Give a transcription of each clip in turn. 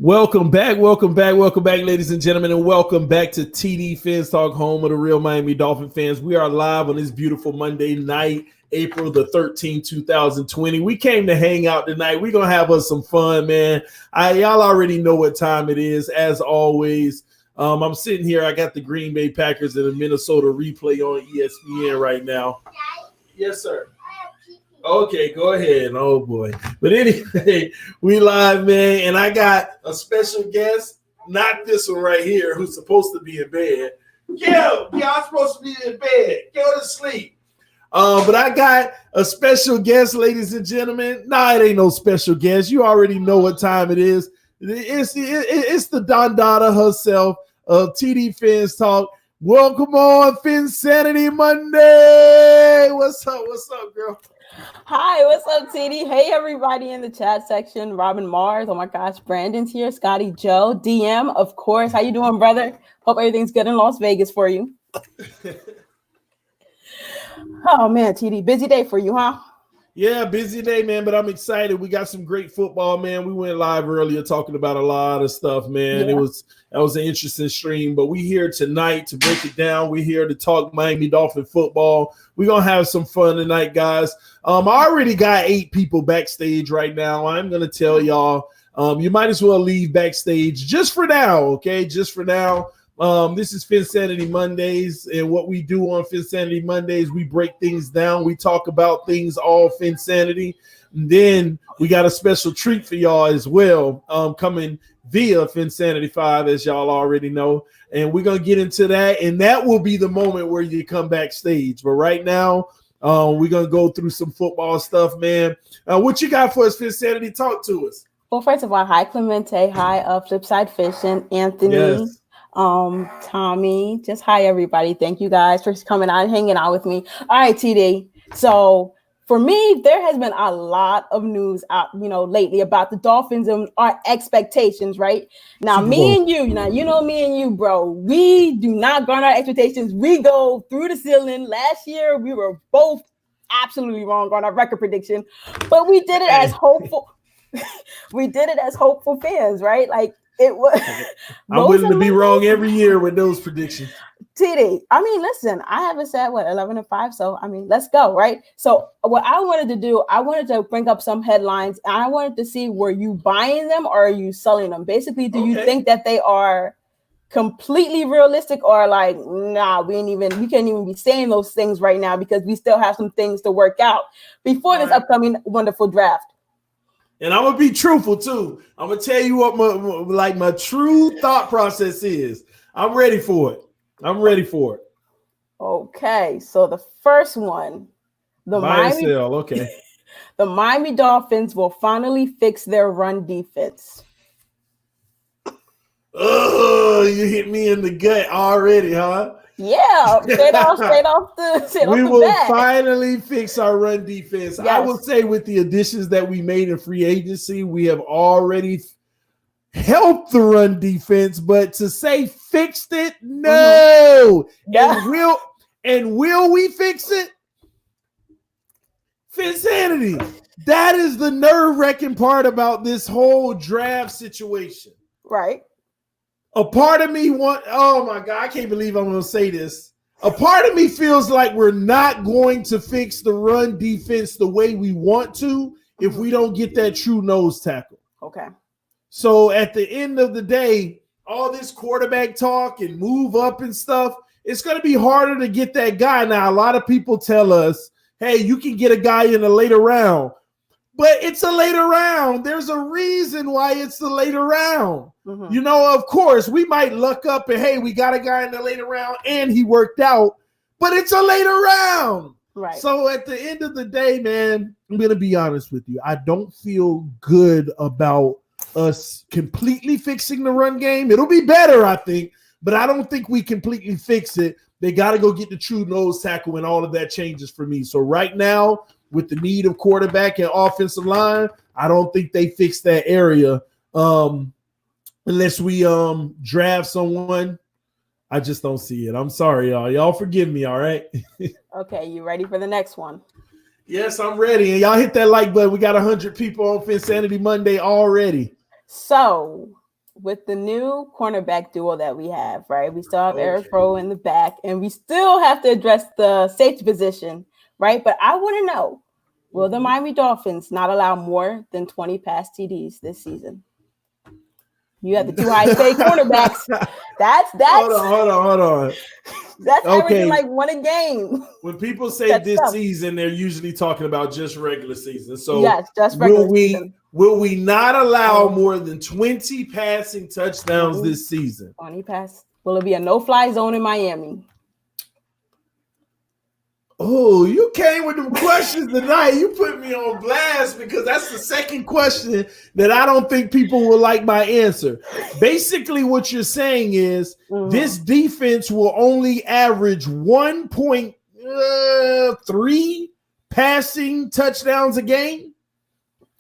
Welcome back, ladies and gentlemen, and welcome back to TD Finstock, home of the real Miami Dolphin fans. We are live on this beautiful Monday night, April the 13th, 2020. We came to hang out tonight. We're going to have us some fun, man. Y'all already know what time it is, as always. I'm sitting here. I got the Green Bay Packers and the Minnesota replay on ESPN right now. Yes, sir. Okay, go ahead. Oh, boy. But anyway, we live, man, and I got a special guest, not this one right here, who's supposed to be in bed. Yeah, I'm supposed to be in bed. Go to sleep. But I got a special guest, ladies and gentlemen. Nah, it ain't no special guest. You already know what time it is. It's the Don Dada herself of TD Finstock. Welcome on Phinsanity Monday. What's up, girl? Hi, what's up, TD? Hey, everybody in the chat section. Robin Mars. Oh my gosh, Brandon's here. Scotty Joe. DM, of course. How you doing, brother? Hope everything's good in Las Vegas for you. Oh man, TD, busy day for you, huh? Yeah, busy day, man, but I'm excited. We got some great football, man. We went live earlier talking about a lot of stuff, man. Yeah. That was an interesting stream, but we here tonight to break it down. We're here to talk Miami Dolphin football. We're going to have some fun tonight, guys. I already got 8 people backstage right now. I'm going to tell y'all, you might as well leave backstage just for now, okay? Just for now. This is Phinsanity Mondays, and what we do on Phinsanity Mondays, we break things down. We talk about things all Phinsanity. And then we got a special treat for y'all as well, coming via Phinsanity 5, as y'all already know. And we're going to get into that, and that will be the moment where you come backstage. But right now, we're going to go through some football stuff, man. What you got for us, Phinsanity? Talk to us. Well, first of all, hi, Clemente. Hi, Flipside Fishing, Anthony. Yes. Tommy, just hi everybody. Thank you guys for coming out and hanging out with me. All right, TD. So for me, there has been a lot of news out, lately about the Dolphins and our expectations, right? Now, me and you, me and you, bro, we do not garner our expectations. We go through the ceiling. Last year, we were both absolutely wrong on our record prediction, but we did it as hopeful. We did it as hopeful fans, right? Like, it was. I'm willing to be wrong every year with those predictions. TD, I mean, listen, I haven't said 11-5, so I mean, let's go, right? So what I wanted to do, I wanted to bring up some headlines, and I wanted to see, were you buying them or are you selling them? Basically, do you think that they are completely realistic, or like, nah, we can't even be saying those things right now because we still have some things to work out before this upcoming wonderful draft? And I'm gonna be truthful too. I'm gonna tell you what my true thought process is. I'm ready for it. Okay, so the first one, the Miami Dolphins will finally fix their run defense. Oh, you hit me in the gut already, huh? Yeah, straight off the we will bat. Finally fix our run defense. Yes. I will say, with the additions that we made in free agency, we have already helped the run defense, but to say fixed it, no. Yeah. And will we fix it? Phinsanity. That is the nerve-wracking part about this whole draft situation. Right. A part of me oh my God, I can't believe I'm going to say this. A part of me feels like we're not going to fix the run defense the way we want to if we don't get that true nose tackle. Okay. So at the end of the day, all this quarterback talk and move up and stuff, it's going to be harder to get that guy. Now, a lot of people tell us, hey, you can get a guy in a later round. But it's a later round. There's a reason why it's the later round. Mm-hmm. Of course, we might luck up and, hey, we got a guy in the later round and he worked out, but it's a later round. Right. So at the end of the day, man, I'm going to be honest with you. I don't feel good about us completely fixing the run game. It'll be better, I think, but I don't think we completely fix it. They got to go get the true nose tackle, and all of that changes for me. So right now, with the need of quarterback and offensive line, I don't think they fix that area unless we draft someone. I just don't see it. I'm sorry, y'all. Y'all forgive me, all right? Okay, you ready for the next one? Yes, I'm ready. And y'all hit that like button. We got 100 people on Phinsanity Monday already. So with the new cornerback duo that we have, right? We still have Eric Okay. Rowe in the back, and we still have to address the safety position, right? But I want to know, will the Miami Dolphins not allow more than 20 pass TDs this season? You have the two high-paid cornerbacks. That's Hold on. That's Okay. averaging like one a game. When people say That's this tough. season, they're usually talking about just regular season. So yes, just regular season. Will we not allow more than 20 passing touchdowns this season? 20 pass. Will it be a no-fly zone in Miami? Oh, you came with them questions tonight. You put me on blast because that's the second question that I don't think people will like my answer. Basically, what you're saying is this defense will only average 1.3 passing touchdowns a game.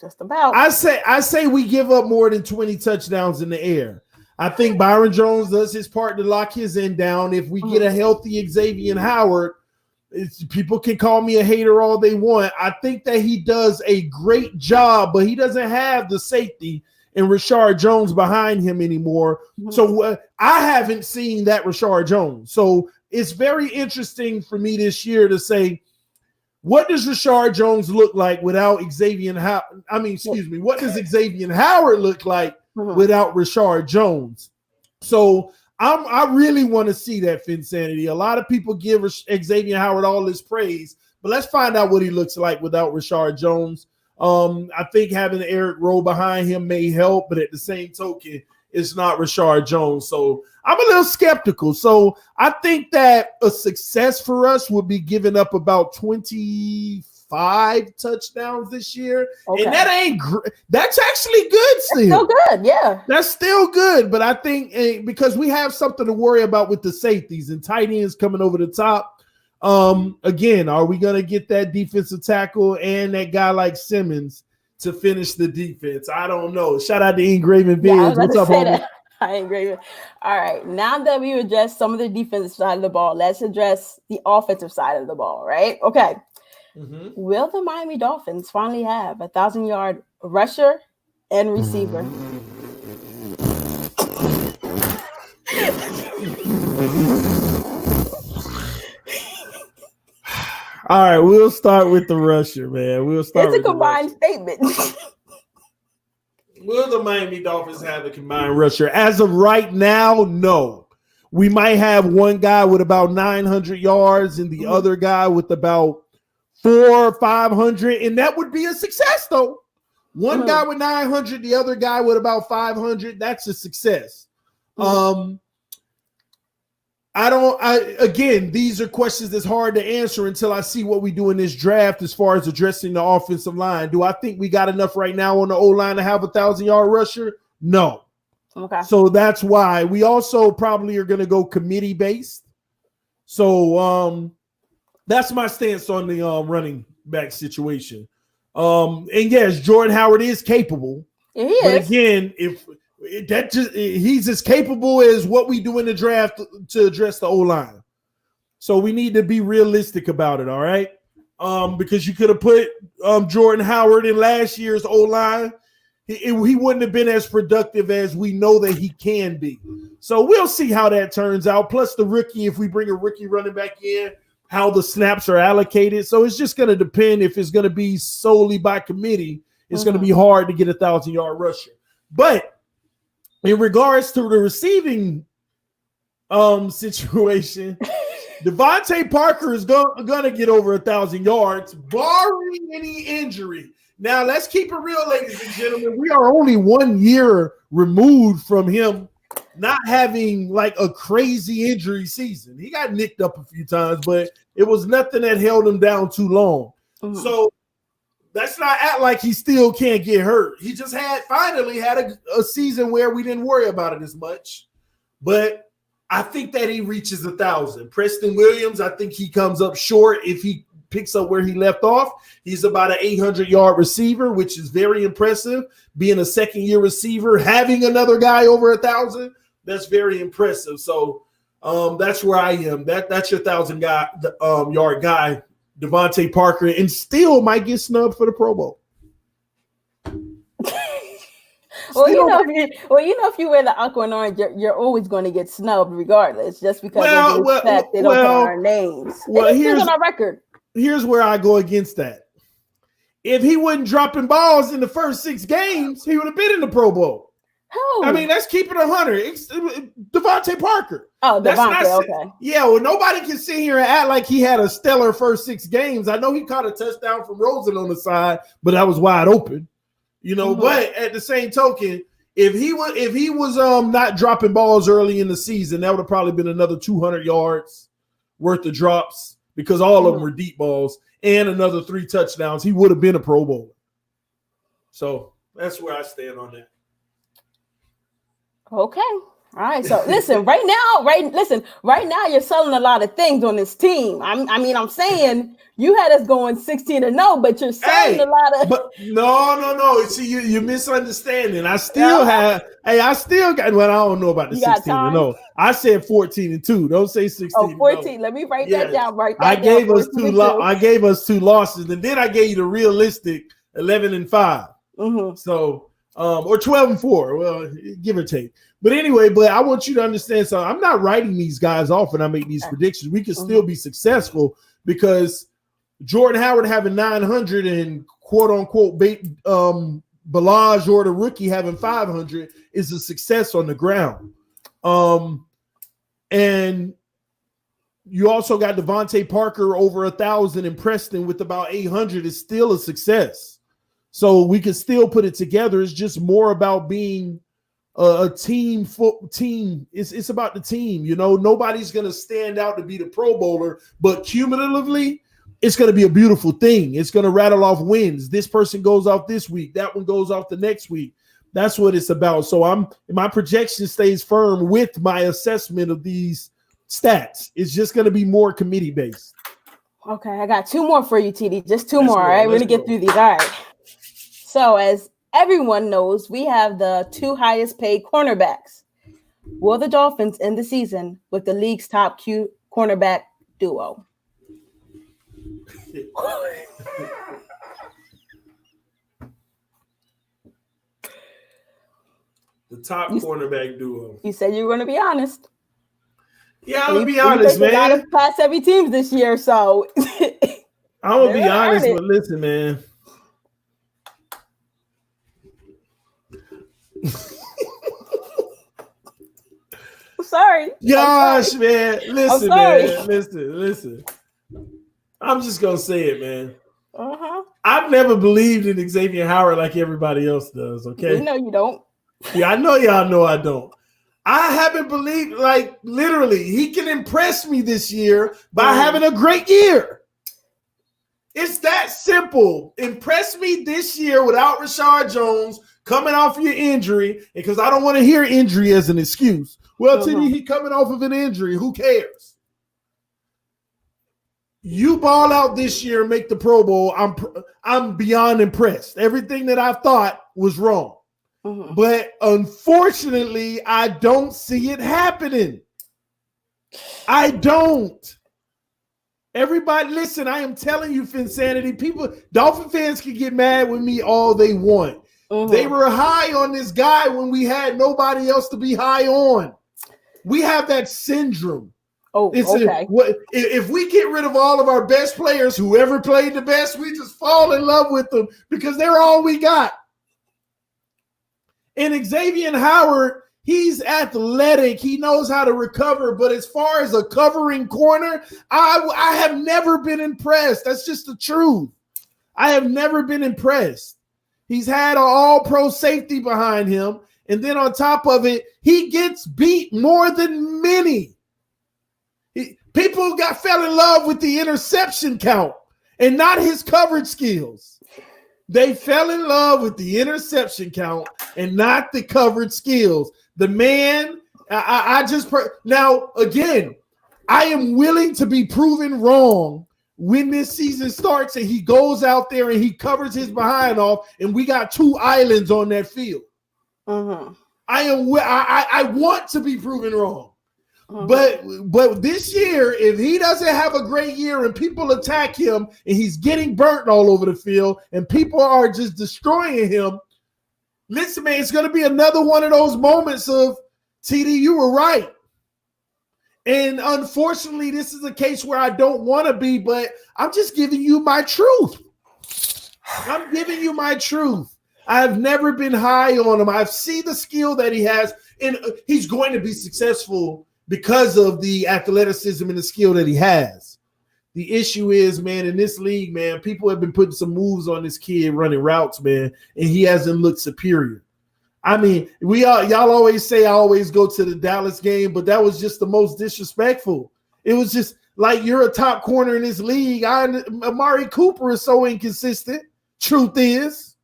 Just about. I say we give up more than 20 touchdowns in the air. I think Byron Jones does his part to lock his end down. If we get a healthy Xavier Howard, people can call me a hater all they want. I think that he does a great job, but he doesn't have the safety and Rashard Jones behind him anymore. So I haven't seen that Rashard Jones. So it's very interesting for me this year to say, what does Rashard Jones look like without Xavier Howard? What does Xavier Howard look like without Rashard Jones? So I really want to see that, Phinsanity. A lot of people give Xavier Howard all this praise, but let's find out what he looks like without Rashard Jones. I think having Eric Rowe behind him may help, but at the same token, it's not Rashard Jones. So I'm a little skeptical. So I think that a success for us would be giving up about 25 touchdowns this year. Okay. And that ain't that's actually good still. That's still good, yeah. That's still good, but I think because we have something to worry about with the safeties and tight ends coming over the top. Again, are we going to get that defensive tackle and that guy like Simmons to finish the defense? I don't know. Shout out to Engraven Vids. What's up, homie? Hi, Engraven. All right. Now that we addressed some of the defensive side of the ball, let's address the offensive side of the ball, right? Okay. Will the Miami Dolphins finally have a 1,000-yard rusher and receiver? All right, we'll start with the rusher, man. It's a combined statement. Will the Miami Dolphins have a combined rusher? As of right now, no. We might have one guy with about 900 yards and the other guy with about 400 or 500, and that would be a success, though. One guy with 900, the other guy with about 500. That's a success. Again, these are questions that's hard to answer until I see what we do in this draft as far as addressing the offensive line. Do I think we got enough right now on the O-line to have a 1,000-yard rusher? No. Okay. So that's why we also probably are going to go committee based. So that's my stance on the running back situation. And yes, Jordan Howard is capable. Yeah, he is. But again, he's as capable as what we do in the draft to address the O-line. So we need to be realistic about it, all right? Because you could have put Jordan Howard in last year's O-line. He wouldn't have been as productive as we know that he can be. So we'll see how that turns out. Plus the rookie, if we bring a rookie running back in, how the snaps are allocated. So it's just going to depend. If it's going to be solely by committee, it's going to be hard to get a 1,000-yard rusher. But in regards to the receiving situation, Devontae Parker is going to get over 1,000 yards, barring any injury. Now, let's keep it real, ladies and gentlemen. We are only 1 year removed from him not having like a crazy injury season. He got nicked up a few times, but it was nothing that held him down too long. So let's not act like he still can't get hurt. He just finally had a season where we didn't worry about it as much. But I think that he reaches 1,000. Preston Williams, I think he comes up short if he picks up where he left off. He's about an 800-yard receiver, which is very impressive. Being a second-year receiver, having another guy over 1,000, that's very impressive. So that's where I am. That's your 1,000-yard guy, Devontae Parker, and still might get snubbed for the Pro Bowl. If you wear the aqua and orange, you're always going to get snubbed regardless, just because of the respect they don't put on our names. Well, here's on our record. Here's where I go against that. If he wasn't dropping balls in the first 6 games, he would have been in the Pro Bowl. Who? I mean, let's keep it 100. It's Devontae Parker. Oh, Devontae, okay. Yeah, well, nobody can sit here and act like he had a stellar first 6 games. I know he caught a touchdown from Rosen on the side, but that was wide open. But at the same token, if he was not dropping balls early in the season, that would have probably been another 200 yards worth of drops because all of them were deep balls and another 3 touchdowns. He would have been a Pro Bowler. So that's where I stand on that. Okay. All right. So listen, right now you're selling a lot of things on this team. I'm saying you had us going 16-0, but you're selling a lot of. But no. See, you're misunderstanding. I still got. Well, I don't know about the 16-0. I said 14-2. Don't say 16. Oh, 14. Let me write that down. I gave us 2 losses, and then I gave you the realistic 11-5. Mm-hmm. So. Or 12-4, well, give or take. But anyway, I want you to understand something. I'm not writing these guys off when I make these predictions. We can still be successful because Jordan Howard having 900 and quote unquote Balaj or the rookie having 500 is a success on the ground. And you also got Devontae Parker over 1,000 and Preston with about 800 is still a success. So we can still put it together. It's just more about being a team. It's about the team. Nobody's going to stand out to be the Pro Bowler, but cumulatively, it's going to be a beautiful thing. It's going to rattle off wins. This person goes off this week. That one goes off the next week. That's what it's about. So my projection stays firm with my assessment of these stats. It's just going to be more committee based. Okay, I got 2 more for you, TD. Just 2 more. All right, we're going to get through these. All right. So as everyone knows, we have the 2 highest paid cornerbacks. Will the Dolphins end the season with the league's top cornerback duo? The top cornerback duo. You said you were going to be honest. Yeah, I'm going to be honest, man. A lot of class heavy teams this year, so. I'm going to be honest, but listen, man. Sorry. Gosh, man. Listen, man. Listen. I'm just going to say it, man. I've never believed in Xavier Howard like everybody else does, okay? No, you don't. Yeah, I know y'all know I don't. I haven't believed, like, literally, he can impress me this year by having a great year. It's that simple. Impress me this year without Rashard Jones coming off your injury, because I don't want to hear injury as an excuse. Well, TD, he coming off of an injury. Who cares? You ball out this year and make the Pro Bowl. I'm beyond impressed. Everything that I thought was wrong. But unfortunately, I don't see it happening. I don't. Everybody, listen, I am telling you, Phinsanity, Dolphin fans can get mad with me all they want. They were high on this guy when we had nobody else to be high on. We have that syndrome. Okay. If we get rid of all of our best players, whoever played the best, we just fall in love with them because they're all we got. And Xavier Howard, he's athletic. He knows how to recover. But as far as a covering corner, I have never been impressed. That's just the truth. I have never been impressed. He's had an all-pro safety behind him. And then on top of it, he gets beat more than many. People fell in love with the interception count and not his coverage skills. They fell in love with the interception count and not the coverage skills. The man, now, again, I am willing to be proven wrong when this season starts and he goes out there and he covers his behind off and we got 2 islands on that field. I want to be proven wrong. But this year, if he doesn't have a great year and people attack him and he's getting burnt all over the field and people are just destroying him, Listen, man, it's going to be another one of those moments of TD, you were right. And unfortunately, this is a case where I don't want to be, but I'm just giving you my truth. I'm giving you my truth. I've never been high on him. I've seen the skill that he has, and he's going to be successful because of the athleticism and the skill that he has. The issue is, man, in this league, man, people have been putting some moves on this kid running routes, man, and he hasn't looked superior. I mean, y'all always say I always go to the Dallas game, but that was just the most disrespectful. It was just like, you're a top corner in this league. Amari Cooper is so inconsistent. Truth is,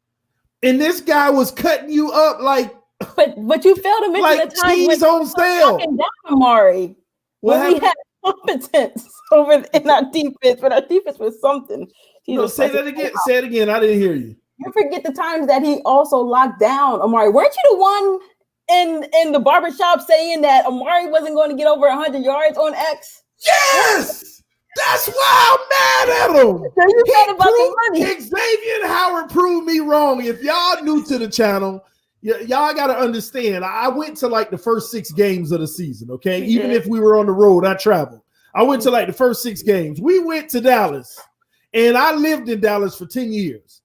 and this guy was cutting you up like. But you failed to mention like the time cheese on stale. Down Amari. When we had competence in our defense, but our defense was something. No, say that again. Say it again. I didn't hear you. You forget the times that he also locked down Amari. Weren't you the one in the barbershop saying that Amari wasn't going to get over 100 yards on X? Yes! That's why I'm mad at him. So you said about the money. Xavier Howard proved me wrong. If y'all new to the channel, y'all got to understand, I went to like the first 6 games of the season, okay? Even if we were on the road, I traveled. I went to like the first 6 games. We went to Dallas, and I lived in Dallas for 10 years.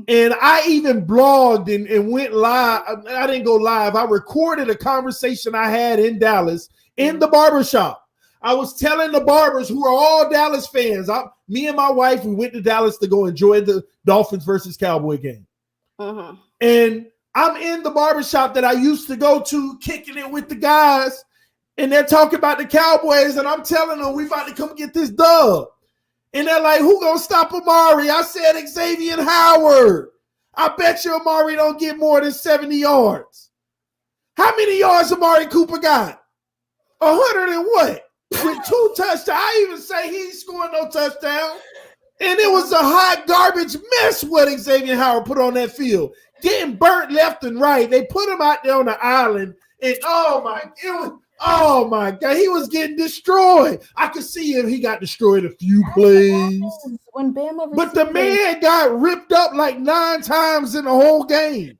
And I even blogged and went live. I didn't go live. I recorded a conversation I had in Dallas in the barbershop. I was telling the barbers, who are all Dallas fans, me and my wife, we went to Dallas to go enjoy the Dolphins versus Cowboy game. And I'm in the barbershop that I used to go to, kicking it with the guys, and they're talking about the Cowboys, and I'm telling them we about to come get this dub. And they're like, who gonna stop Amari? I said Xavier Howard. I bet you Amari don't get more than 70 yards. How many yards Amari Cooper got? 100 and what? With 2 touchdowns. I even say he ain't scoring no touchdown. And it was a hot garbage mess what Xavier Howard put on that field. Getting burnt left and right. They put him out there on the island, and oh my God, he was getting destroyed. I could see him. He got destroyed a few plays. But the man got ripped up like 9 times in the whole game.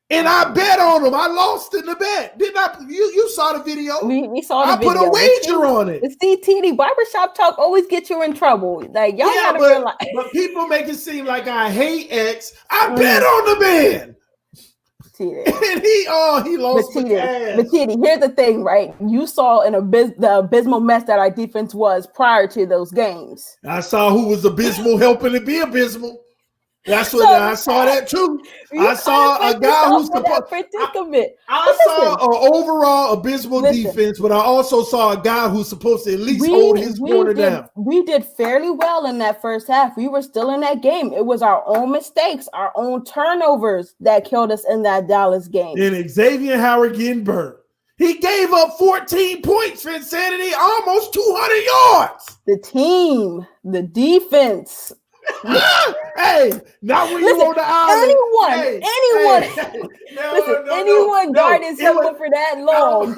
And I bet on him. I lost in the bet. Didn't I? You saw the video. We saw the video. I put a wager on it. The CTD barbershop talk always get you in trouble. Like, y'all gotta realize. But people make it seem like I hate X. I bet on the man. And he lost the cash. But TD, here's the thing, right? You saw the abysmal mess that our defense was prior to those games. I saw who was abysmal helping it be abysmal. That's what I saw that too. I saw a guy who's I saw an overall abysmal defense, but I also saw a guy who's supposed to at least hold his corner down. We did fairly well in that first half. We were still in that game. It was our own mistakes, our own turnovers that killed us in that Dallas game. And Xavier Howard getting burnt. He gave up 14 points, Phinsanity, almost 200 yards. The team, the defense. Hey, not when you on the island. Anyone guarding someone for that long.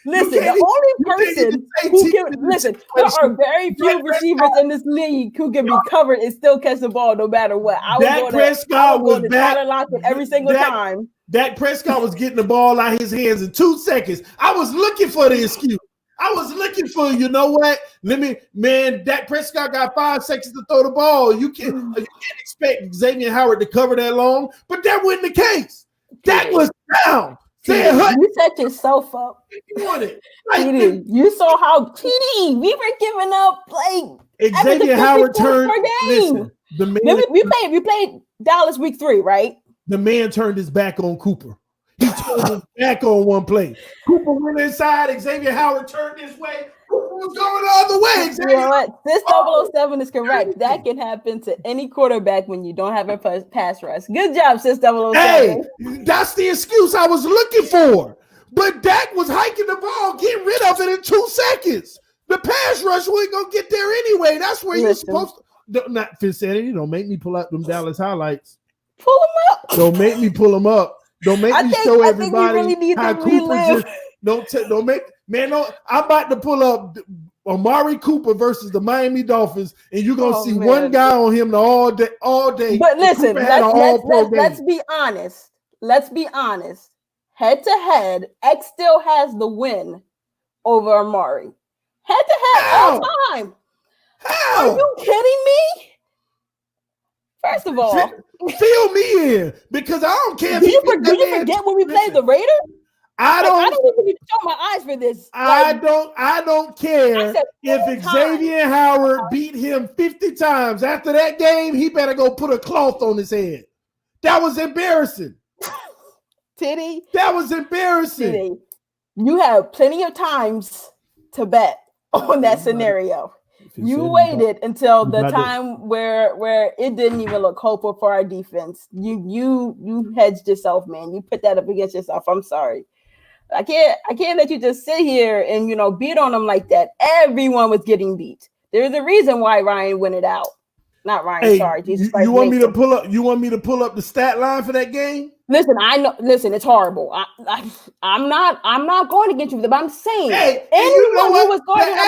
Listen, the only person who can listen, there are very few receivers in this league who can be covered and still catch the ball no matter what. Dak Prescott was back every single time. Dak Prescott was getting the ball out of his hands in 2 seconds. I was looking for the excuse. I was looking for, you know what? Dak Prescott got 5 seconds to throw the ball. You can't expect Xavier Howard to cover that long, but that wasn't the case. Dak was down. You set yourself up. You saw how TD, we were giving up like Xavier Howard turned. Listen, we played Dallas week 3, right? The man turned his back on Cooper. He turned his back on one play. Cooper went inside. Xavier Howard turned this way. Cooper was going the other way. You know what? This 007 is correct. That can happen to any quarterback when you don't have a pass rush. Good job, Sis 007. Hey, that's the excuse I was looking for. But Dak was hiking the ball, getting rid of it in 2 seconds. The pass rush wasn't going to get there anyway. That's where you're supposed to. Not Phinsanity. Don't make me pull out them Dallas highlights. Pull them up. Don't make me pull them up. Don't make me show everybody how Cooper just don't make. Man, no, I'm about to pull up Amari Cooper versus the Miami Dolphins, and you're gonna see one guy on him all day. But listen, let's be honest. Let's be honest. Head to head, X still has the win over Amari. Head to head all time. How? Are you kidding me? First of all, fill me in, because I don't care. Did you forget when we played the Raiders? I don't even need to show my eyes for this. I don't care if Xavier Howard beat him 50 times. After that game, he better go put a cloth on his head. That was embarrassing. Titty. That was embarrassing. Titty. You have plenty of times to bet on that scenario. You waited until the time where it didn't even look hopeful for our defense. You hedged yourself, man. You put that up against yourself. I'm sorry. I can't let you just sit here and beat on them like that. Everyone was getting beat. There's a reason why Ryan went it out. Not Ryan, hey, sorry. Jesus you want me to pull up? You want me to pull up the stat line for that game? Listen, I know. Listen, it's horrible. I'm not going against you, but I'm saying anyone who was guarding him,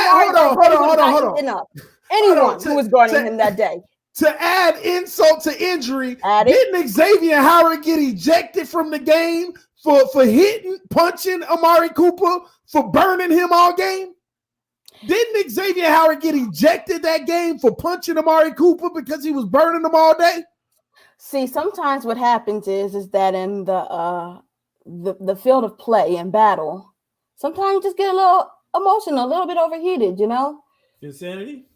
anyone who was guarding him that day. To add insult to injury, didn't Xavier Howard get ejected from the game for punching Amari Cooper, for burning him all game? Didn't Xavier Howard get ejected that game for punching Amari Cooper because he was burning them all day? See, sometimes what happens is that in the field of play and battle, sometimes you just get a little emotional, a little bit overheated, Insanity?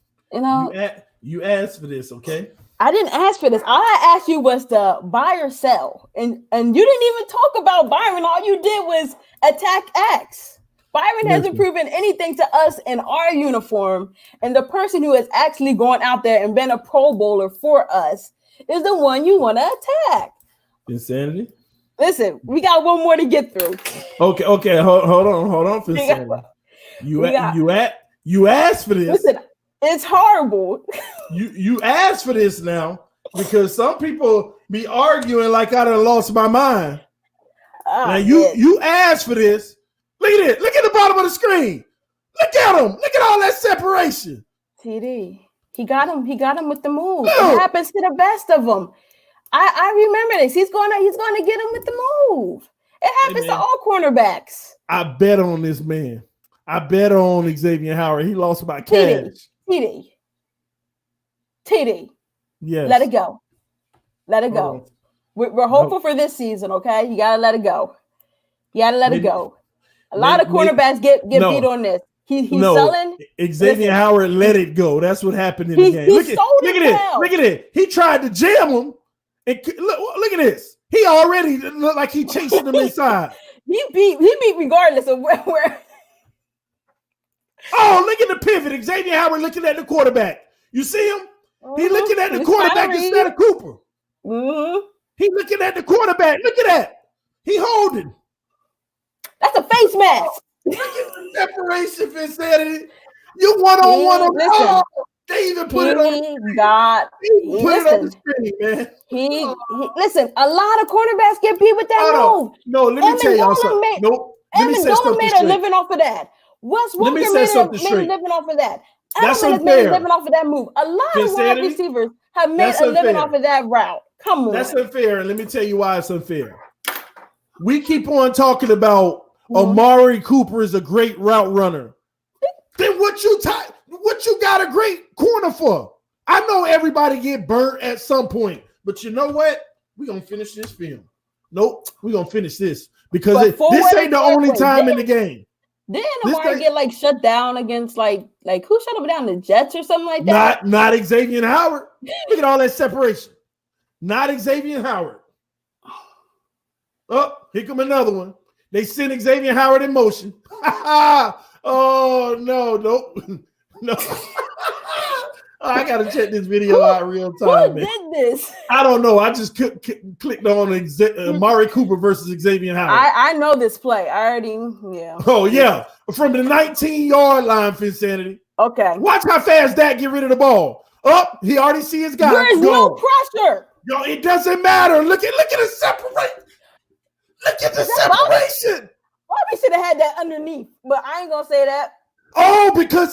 You asked for this, okay? I didn't ask for this. All I asked you was to buy or sell. And you didn't even talk about Byron. All you did was attack X. Byron hasn't proven anything to us in our uniform. And the person who has actually gone out there and been a Pro Bowler for us is the one you want to attack. Insanity? Listen, we got one more to get through. Okay. Hold on, Phinsanity. You asked for this. Listen, it's horrible. You asked for this now, because some people be arguing like I done lost my mind. Now you asked for this. Look at it. Look at the bottom of the screen. Look at him. Look at all that separation. TD. He got him with the move. It happens to the best of them. I remember this. He's gonna get him with the move. It happens to all cornerbacks. I bet on this man. I bet on Xavier Howard. He lost by cash. TD. Yes. Let it go. Let it go. We're hopeful for this season, okay? You gotta let it go. It go. A lot of cornerbacks get beat on this. He's selling. Xavier Howard let it go. That's what happened in the game. Look at it. He tried to jam him. And look at this. He already looked like he chasing him inside. He beat regardless of where. Oh, look at the pivot. Xavier Howard looking at the quarterback. You see him? He looking at the quarterback instead of Cooper. Mm-hmm. He looking at the quarterback. Look at that. He holding. That's a face mask. Look at the separation, Phinsanity. You one-on-one on listen. They even put it on the screen, man. He listen, a lot of cornerbacks get beat with that move. No, let me tell y'all something. Amendola made a living off of that. Wes Walker made a living off of that. That's Edelman has made a living off of that move. A lot of wide Phinsanity? receivers have made a living off of that route. Come on. That's unfair, and let me tell you why it's unfair. We keep on talking about Amari Cooper is a great route runner. Then what you got a great corner for? I know everybody get burnt at some point, but you know what? We're going to finish this film. Nope, we're going to finich this because this ain't the only time in the game. Didn't Amari get shut down against like who shut him down? The Jets or something like that? Not Xavier Howard. Look at all that separation. Not Xavier Howard. Oh, here come another one. They send Xavier Howard in motion. Oh, no. I got to check this video out real time. Who did this? I don't know. I just clicked on Amari Cooper versus Xavier Howard. I know this play. I already, Oh, yeah. From the 19-yard line, Phinsanity. Okay. Watch how fast Dak get rid of the ball. Oh, he already see his guy. There's no pressure. Yo, it doesn't matter. Look at the separation. Look at the separation. Well, we should have had that underneath, but I ain't gonna say that. Oh, because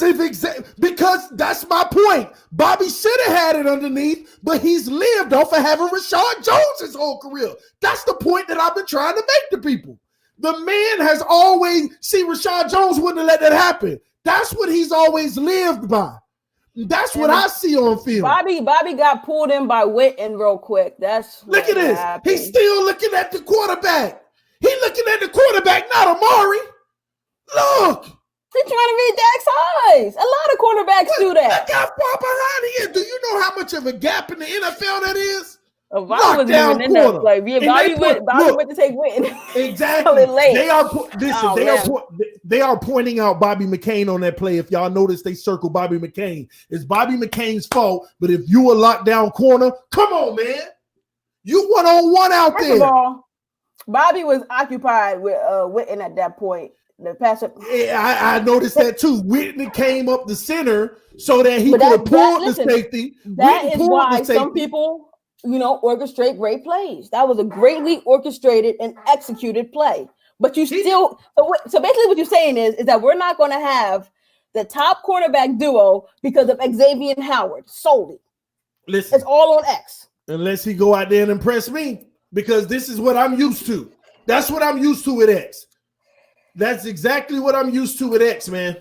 that's my point. Bobby should have had it underneath, but he's lived off of having Rashad Jones his whole career. That's the point that I've been trying to make to people. The man has always Rashad Jones wouldn't have let that happen. That's what he's always lived by. That's what I see on film. Bobby got pulled in by Witten real quick. Look at this. Happened. He's still looking at the quarterback. He's looking at the quarterback, not Amari. Look. He's trying to read Dak's eyes. A lot of quarterbacks do that. That guy far behind here. Do you know how much of a gap in the NFL that is? Oh, Bobby was even in that play. Yeah, Bobby went to take Witten. Exactly. They are pointing out Bobby McCain on that play. If y'all notice, they circle Bobby McCain. It's Bobby McCain's fault. But if you a lockdown corner, come on, man. You 1-on-1 out there. First of all, Bobby was occupied with Witten at that point. The passer. Yeah, I noticed that too. Whitney came up the center so that he could have pulled the safety. That is why some people, orchestrate great plays. That was a greatly orchestrated and executed play. But you still, so basically what you're saying is that we're not going to have the top cornerback duo because of Xavier Howard solely. Listen, it's all on X. Unless he go out there and impress me, because this is what I'm used to. That's what I'm used to with X. That's exactly what I'm used to with X, man.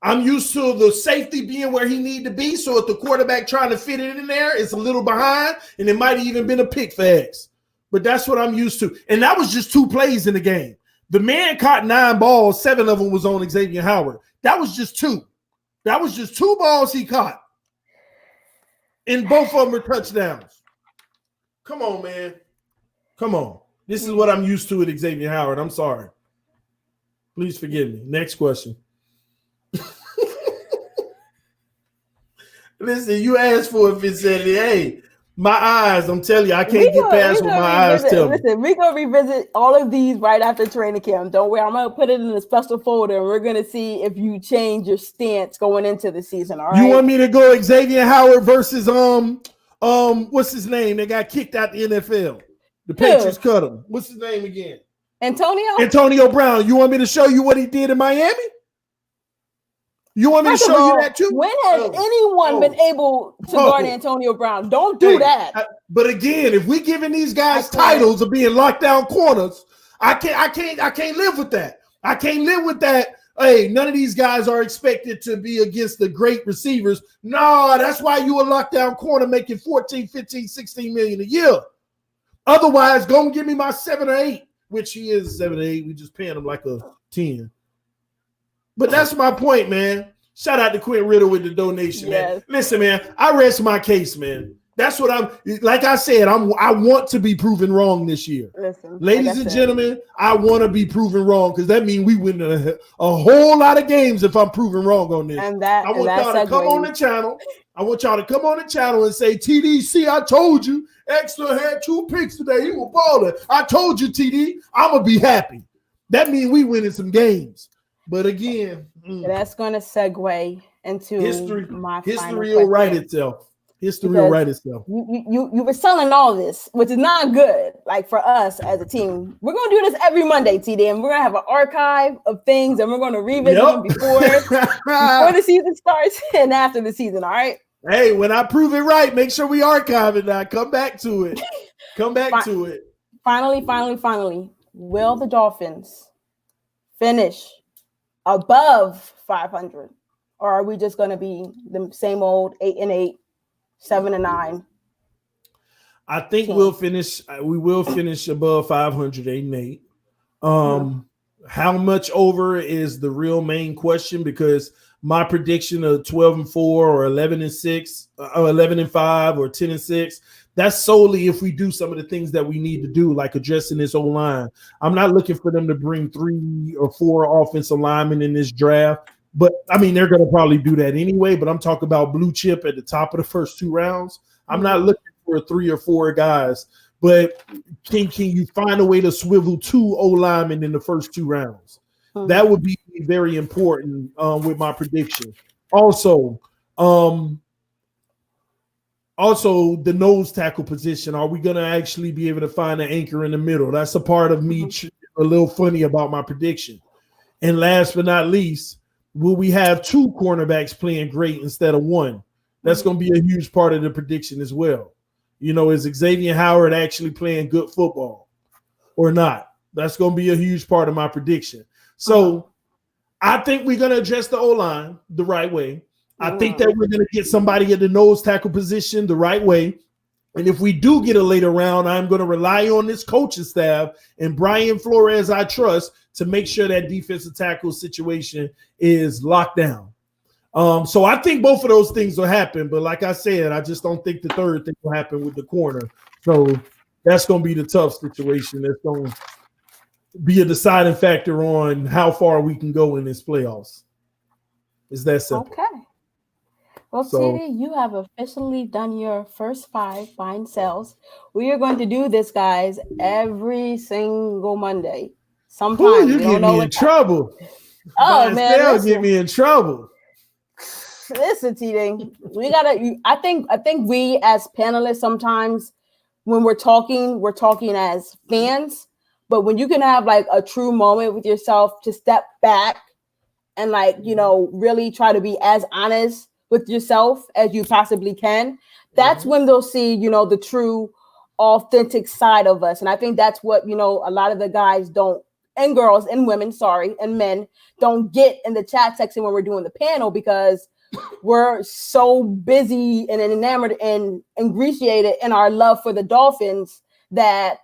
I'm used to the safety being where he need to be. So if the quarterback trying to fit it in there, it's a little behind, and it might have even been a pick for X. But that's what I'm used to. And that was just 2 plays in the game. The man caught 9 balls. 7 of them was on Xavier Howard. That was just 2. That was just 2 balls he caught. And both of them were touchdowns. Come on, man. Come on. This is what I'm used to with Xavier Howard. I'm sorry. Please forgive me. Next question. Listen, you asked for it, Phinsanity. Hey, my eyes, I'm telling you, I can't get past what my eyes tell me. Listen, we're going to revisit all of these right after training camp. Don't worry, I'm going to put it in a special folder, and we're going to see if you change your stance going into the season, all right? You want me to go Xavier Howard versus, what's his name? They got kicked out the NFL. The Patriots cut him. What's his name again? Antonio Brown. You want me to show you what he did in Miami? You want me to show you that too? When has anyone been able to guard Antonio Brown? Don't do that. But again, if we giving these guys titles of being lockdown corners, I can't live with that. I can't live with that. Hey, none of these guys are expected to be against the great receivers. No, that's why you a lockdown corner making 14, 15, 16 million a year. Otherwise, go and give me my 7 or 8, which he is 7 or 8. We just paying him like a 10. But that's my point, man. Shout out to Quinn Riddle with the donation, man. Listen, man, I rest my case, man. That's what I'm, like I said, I want to be proven wrong this year. Listen, ladies and gentlemen, I want to be proven wrong because that means we win a whole lot of games if I'm proven wrong on this. And I want y'all to come on the channel. I want y'all to come on the channel and say, TDC, I told you, Extra had 2 picks today. He was balling. I told you, TD, I'm going to be happy. That means we winning some games. But again, that's going to segue into history. My history will write itself. History will write itself. You were selling all this, which is not good. Like for us as a team, we're going to do this every Monday, TD, and we're going to have an archive of things, and we're going to revisit them before the season starts and after the season. All right. Hey, when I prove it right, make sure we archive it now. Come back to it. To it. Finally, will the Dolphins finish above 500, or are we just going to be the same old 8-8, 7-9? I think we will finish above 500, 8-8. How much over is the real main question, because my prediction of 12-4 or 11-6 or 11-5 or 10-6, that's solely if we do some of the things that we need to do, like addressing this O-line. I'm not looking for them to bring 3 or 4 offensive linemen in this draft, but I mean, they're going to probably do that anyway, but I'm talking about blue chip at the top of the first 2 rounds. I'm not looking for 3 or 4 guys, but can you find a way to swivel 2 O-linemen in the first 2 rounds? That would be very important with my prediction. Also, the nose tackle position. Are we going to actually be able to find an anchor in the middle? That's a part of me a little funny about my prediction. And last but not least, will we have 2 cornerbacks playing great instead of 1? That's going to be a huge part of the prediction as well. Is Xavier Howard actually playing good football or not? That's going to be a huge part of my prediction. So I think we're going to address the O-line the right way. I think that we're going to get somebody at the nose tackle position the right way. And if we do get a later round, I'm going to rely on this coaching staff and Brian Flores, I trust, to make sure that defensive tackle situation is locked down. So I think both of those things will happen. But like I said, I just don't think the third thing will happen with the corner. So that's going to be the tough situation. That's going to be a deciding factor on how far we can go in this playoffs. It's that simple. Okay. Well, TD, you have officially done your first 5 buy and sells. We are going to do this, guys, every single Monday. Sometimes you get me in trouble. Oh, man. Get me in trouble. Listen, TD, we gotta. I think we as panelists sometimes when we're talking as fans. But when you can have like a true moment with yourself to step back and really try to be as honest with yourself as you possibly can, that's when they'll see the true, authentic side of us. And I think that's what a lot of the guys don't, and girls and women, and men don't get in the chat section when we're doing the panel because we're so busy and enamored and ingratiated in our love for the Dolphins that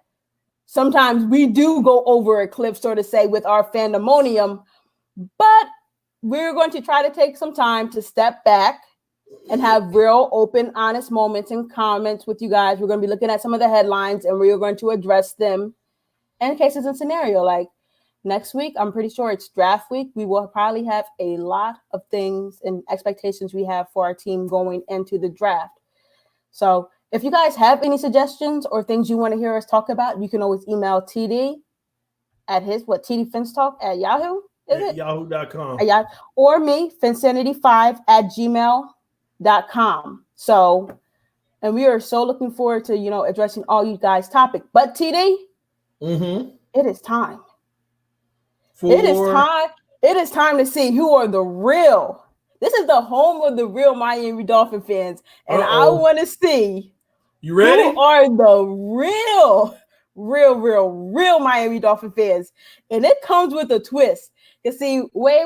sometimes we do go over a cliff, so to say, with our fandemonium. But we're going to try to take some time to step back and have real, open, honest moments and comments with you guys. We're going to be looking at some of the headlines and we are going to address them in cases and scenario. Like next week, I'm pretty sure it's draft week. We will probably have a lot of things and expectations we have for our team going into the draft. So if you guys have any suggestions or things you want to hear us talk about, you can always email TD at TD Finstock at Yahoo. Yahoo.com. Or me, Phinsanity5@gmail.com. So, and we are so looking forward to, addressing all you guys' topic. But TD, it is time. It is time to see who are the real. This is the home of the real Miami Dolphin fans. And I want to see you ready? Who are the real Miami Dolphin fans. And it comes with a twist. You see, way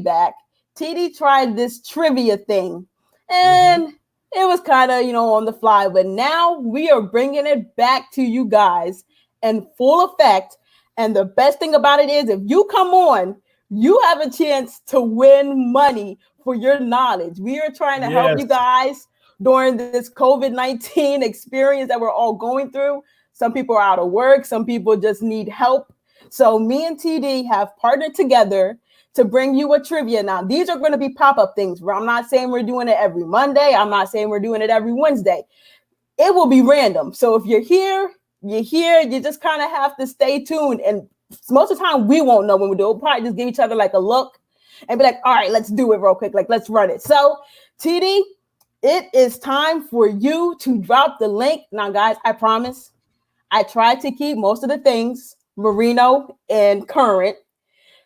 back, TD tried this trivia thing. And it was kind of, on the fly. But now we are bringing it back to you guys in full effect. And the best thing about it is if you come on, you have a chance to win money for your knowledge. We are trying to help you guys during this COVID-19 experience that we're all going through. Some people are out of work. Some people just need help. So me and TD have partnered together to bring you a trivia. Now, these are going to be pop-up things. I'm not saying we're doing it every Monday. I'm not saying we're doing it every Wednesday. It will be random. So if you're here, you just kind of have to stay tuned. And most of the time, we won't know when we do it. We'll probably just give each other like a look and be like, all right, let's do it real quick. Like, let's run it. So, TD, it is time for you to drop the link. Now, guys, I promise I tried to keep most of the things Merino and current.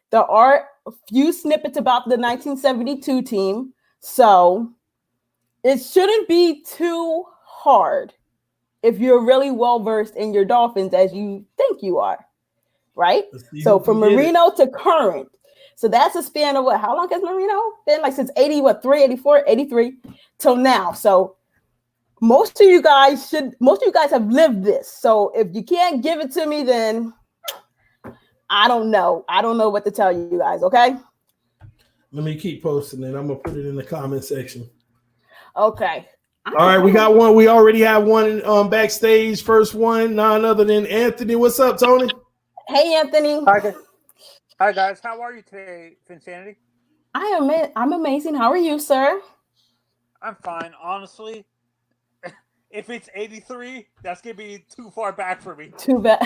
There are a few snippets about the 1972 team. So it shouldn't be too hard if you're really well-versed in your Dolphins as you think you are, right? So from Merino to current. So that's a span of how long has Merino been? Like since 83 till now. So most of you guys have lived this. So if you can't give it to me, then I don't know. I don't know what to tell you guys, okay? Let me keep posting it. I'm going to put it in the comment section. Okay. All right, we got one. We already have one backstage. First one, none other than Anthony. What's up, Tony? Hey, Anthony. Hi, guys. How are you today, Phinsanity? I'm amazing. How are you, sir? I'm fine. Honestly, if it's 83, that's gonna be too far back for me. Too bad.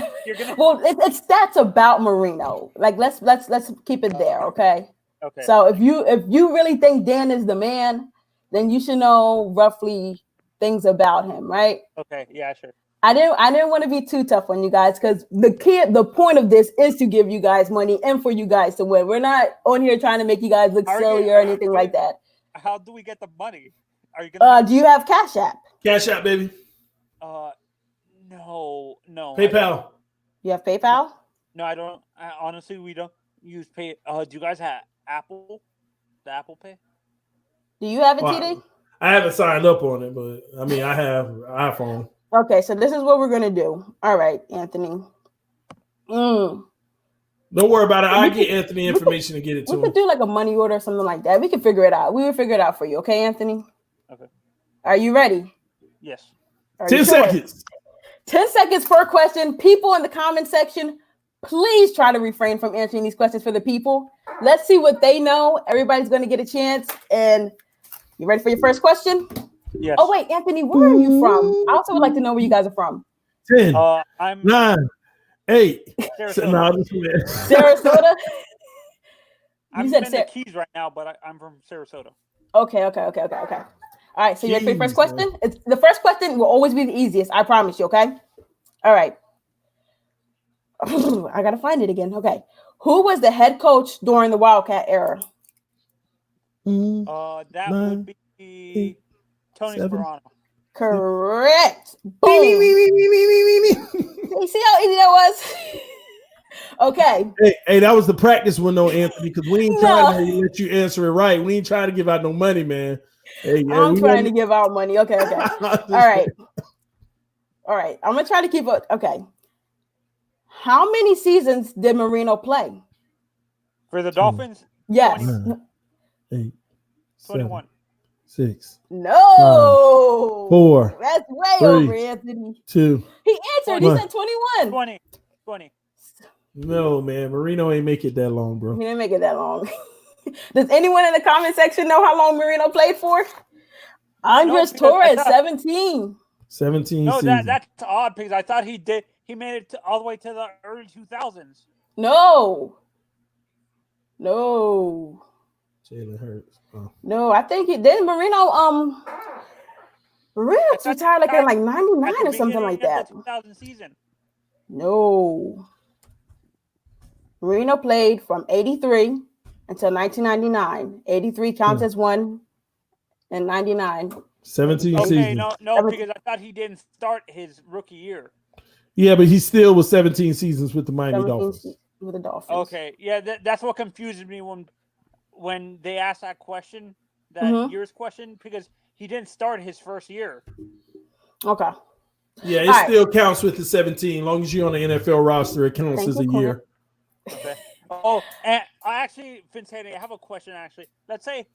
Well, it's stats about Merino. Like let's keep it there, okay? Okay. So if you really think Dan is the man, then you should know roughly things about him, right? Okay. Yeah, sure. I didn't want to be too tough on you guys because the point of this is to give you guys money and for you guys to win. We're not on here trying to make you guys look silly or anything like that. How do we get the money? Are you gonna? Do you have Cash App? Cash App, baby. No. PayPal. You have PayPal? No, I don't. Honestly, we don't use Pay. Do you guys have Apple? The Apple Pay? Do you have it, TD? I haven't signed up on it, but I mean, I have iPhone. Okay, so this is what we're gonna do. All right, Anthony. Don't worry about it. I get Anthony information to get it to him. We could do like a money order or something like that. We can figure it out. We will figure it out for you. Okay, Anthony? Okay. Are you ready? Yes. 10 seconds. 10 seconds per question. People in the comment section, please try to refrain from answering these questions for the people. Let's see what they know. Everybody's going to get a chance. And you ready for your first question? Yes. Oh, wait, Anthony, where are you from? I also would like to know where you guys are from. 10, I'm 9, 8. Sarasota. Sarasota? I'm in the Keys right now, but I'm from Sarasota. Okay. All right, so you ready for your first question? The first question will always be the easiest. I promise you, okay? All right. I got to find it again. Okay. Who was the head coach during the Wildcat era? That would be Tony Sperano. Correct. Boom. You see how easy that was? Okay. Hey, that was the practice one though, Anthony, because we ain't trying to let you answer it right. We ain't trying to give out no money, man. Hey, I'm trying to give out money. Okay. All right. I'm gonna try to keep it. Okay. How many seasons did Marino play? For the Dolphins? Yes. 8, 21. 6. No. 9, 4. That's way 3, over, Anthony. 2. He answered. He said 21. 20. No, man. Marino ain't make it that long, bro. He didn't make it that long. Does anyone in the comment section know how long Marino played for? Andres Torres, 17. 17 No, seasons. that's odd because I thought he did. He made it all the way to the early 2000s. No. Jalen Hurts. Oh. No, I think he did. Marino retired like in like 99 or something like that. 2000 season. No. Marino played from 83 until 1999. 83 counts as one, and 99. 17 seasons. Okay, no, because I thought he didn't start his rookie year. Yeah, but he still was 17 seasons with the Miami Dolphins. With the Dolphins. Okay, yeah, that's what confuses me when they asked that question, that year's question, because he didn't start his first year. Okay. Yeah, it still counts with the 17. As long as you're on the NFL roster, it counts as a year. Okay. Oh, and Phinsanity, I have a question, actually. Let's say